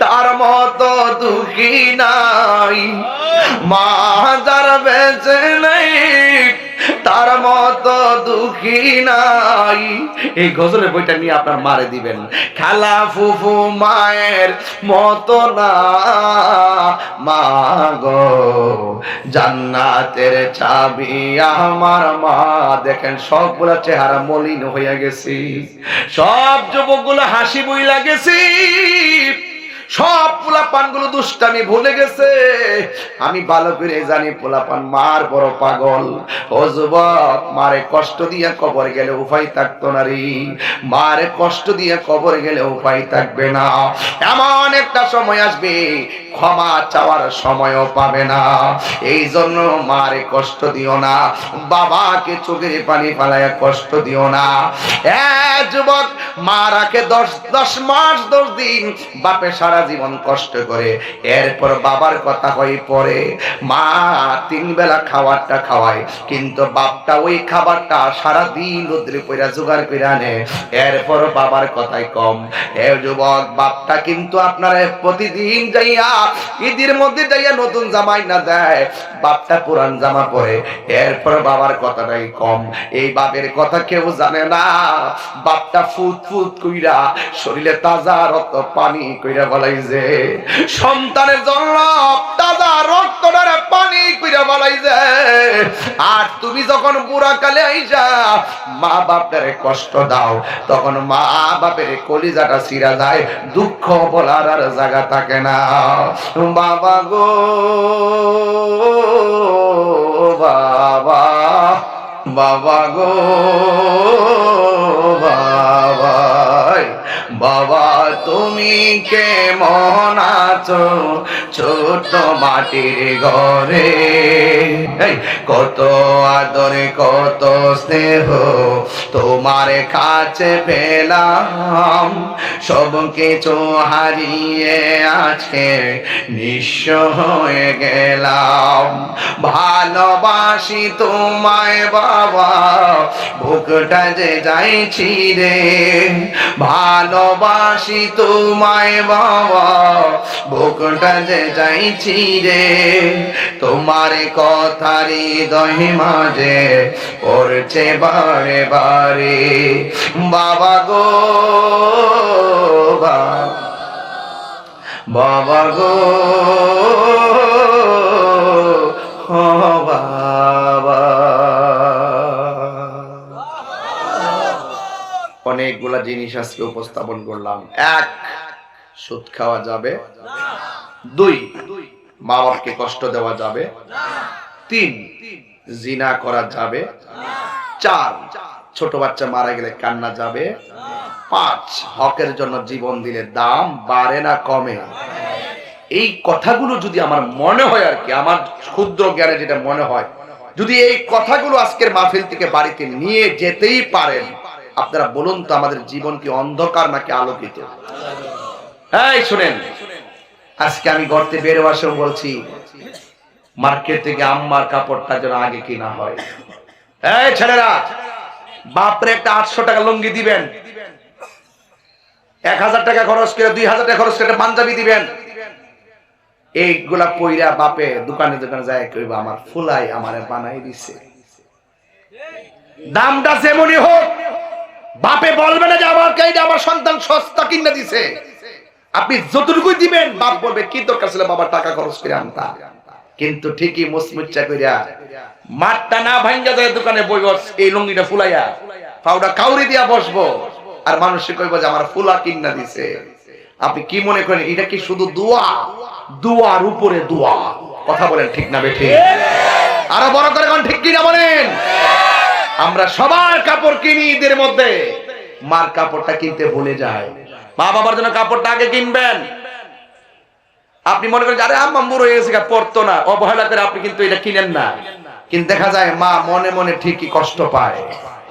তার মতো দুঃখী নাই, মা যার বেঁচে নাই তার মতো দুঃখী নাই। এই গজলের বইটা নিয়ে আপনার মারে দিবেন। খালা ফুফু মায়ের মতো না, মা গো জান্নাতের চাবি আমার মা। দেখেন সবগুলা চেহারা মলিন হয়ে গেছি, সব যুবকগুলো হাসি বইলা গেছি, সব পোলাপান গুলো দুষ্টামি ভুলে গেছে। আমি ভালো করে জানি পোলাপান মার বড় পাগল। ও যুবক, মারে কষ্ট দিয়ে কবর গেলে উপায় থাকতো না রে, মারে কষ্ট দিয়ে কবর গেলে উপায় থাকবে না। এমন একটা সময় আসবে ক্ষমা চাওয়ার সময়ও পাবে না। এই জন্য মারে কষ্ট দিও না, বাবাকে চোখের পানি ফালাইয়া কষ্ট দিও না। যুবক, মা রাখে 10 মাস 10 দিন, বাপে সারা সারা জীবন কষ্ট করে, এরপর বাবার কথা হয়ে পড়ে। মা 3 বেলা খাবারটা খাওয়ায়, কিন্তু বাপটা ওই খাবারটা সারা দিন রোদ্রে পইরা জোগাড় করে আনে, এরপর বাবার কথাই কম। এ যুবক, বাপটা কিন্তু আপনার প্রতিদিন যাইয়া ঈদের মধ্যে যাইয়া নতুন জামাই না দেয়, বাপটা পুরান জামা পরে, এরপর বাবার কথাটাই কম। এই বাপের কথা কেউ জানে না। বাপটা ফুট ফুট কইরা শরীরে তাজা রক্ত পানি কইরা বলাইছে, সন্তানের জন্য তাজা রক্তটারে পানি কইরা বলাইছে। আর তুমি যখন বুড়া কালে আইসা মা বাপের কষ্ট দাও, তখন মা বাপের কলিজাটা ছিঁড়া যায়, দুঃখ বলার আর জায়গা থাকে না। বাবা গো বাবা, বাবা গো বাবা, বাবা তুমি কেমন আছো ছোট মাটির ঘরে? কত আদরে কত স্নেহ তোমার কাছে পেলাম, সব কিছু হারিয়ে আজকে নিঃস্ব হয়ে গেলাম। ভালোবাসি তোমায় বাবা, বুকটা যে যাইছি রে, ভালোবাসি তোমায় বাবা, বুকটা যে যাইছি রে, তোমার কথা হৃদয় মাঝে পড়ছে বারে বারে। বাবা গো বাবা গো বাবা। অনেকগুলা জিনিস আজকে উপস্থাপন করলাম। 1, সুদ খাওয়া যাবে। 2, মা বাপকে কষ্ট দেওয়া যাবে। 3, জিনা করা যাবে। 4, ছোট বাচ্চা মারা গেলে কান্না যাবে। 5, হকের জন্য জীবন দিলে দাম বাড়ে না কমে। এই কথাগুলো যদি আমার মনে হয়, আর কি আমার ক্ষুদ্র জ্ঞানে যেটা মনে হয়, যদি এই কথাগুলো আজকের মাহফিল থেকে বাড়িতে নিয়ে যেতেই পারেন, আপনারা বলুন তো আমাদের জীবন কি অন্ধকার নাকি আলোকিত? এই শুনেন, আজকে আমি গর্তে বেরোবার সময় বলছি, মার্কেট থেকে আম্মার কাপড়টা যেন আগে কিনা হয়। এই ছেলেরা, বাপরে একটা 800 টাকা লুঙ্গি দিবেন, 1000 টাকা খরচ করে 2000 টাকা খরচ করে পাঞ্জাবি দিবেন। এইগুলা পইরা বাপে দোকানে দোকানে যায় কইবা আমার ফুলাই আমারে বানাই দিছে। দামটা যেমনই হোক, বাপে বলবে না যে আমাকে এইটা আমার সন্তান সস্তা কিনে দিছে। আপনি যতটুকুই দিবেন, বাপ বলবে কি দরকার ছিল বাবা টাকা খরচ করে আনতা। কিন্তু ঠিকই মুচমুচ্চা কইরা মাঠটা না ভাঙ্গা যায় দোকানে বইব, এই লুঙ্গিটা ফুলাইয়া পাউডা কাউরি দিয়া বসবো, আর মানুষে কইব যে আমার ফুলা কিনা দিছে। আপনি কি মনে করেন এটা কি শুধু দোয়া? দোয়ার উপরে দোয়া। কথা বলেন ঠিক না বেঠিক? আরো বড় করে কোন ঠিক কিনা বলেন? আমরা সবার কাপড় কিনি ঈদের মধ্যে, মার কাপড়টা কিনতে ভুলে যায়। মা বাবার জন্য কাপড়টা আগে কিনবেন। আপনি মনে করেন আরে আম্মা বুড়ো হয়ে গেছে পড়তো না, অবহেলা করে আপনি কিন্তু এটা কিনেন না। কিন্তু দেখা যায় মা মনে মনে ঠিকই কষ্ট পায়।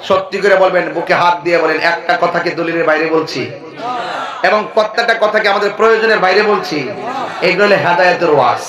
সত্যি করে বলবেন, বুকে হাত দিয়ে বলেন, একটা কথা কি দলিলের বাইরে বলছি? এবং প্রত্যেকটা কথা কি আমাদের প্রয়োজনের বাইরে বলছি? এগুলো হলো হেদায়েতের ওয়াজ।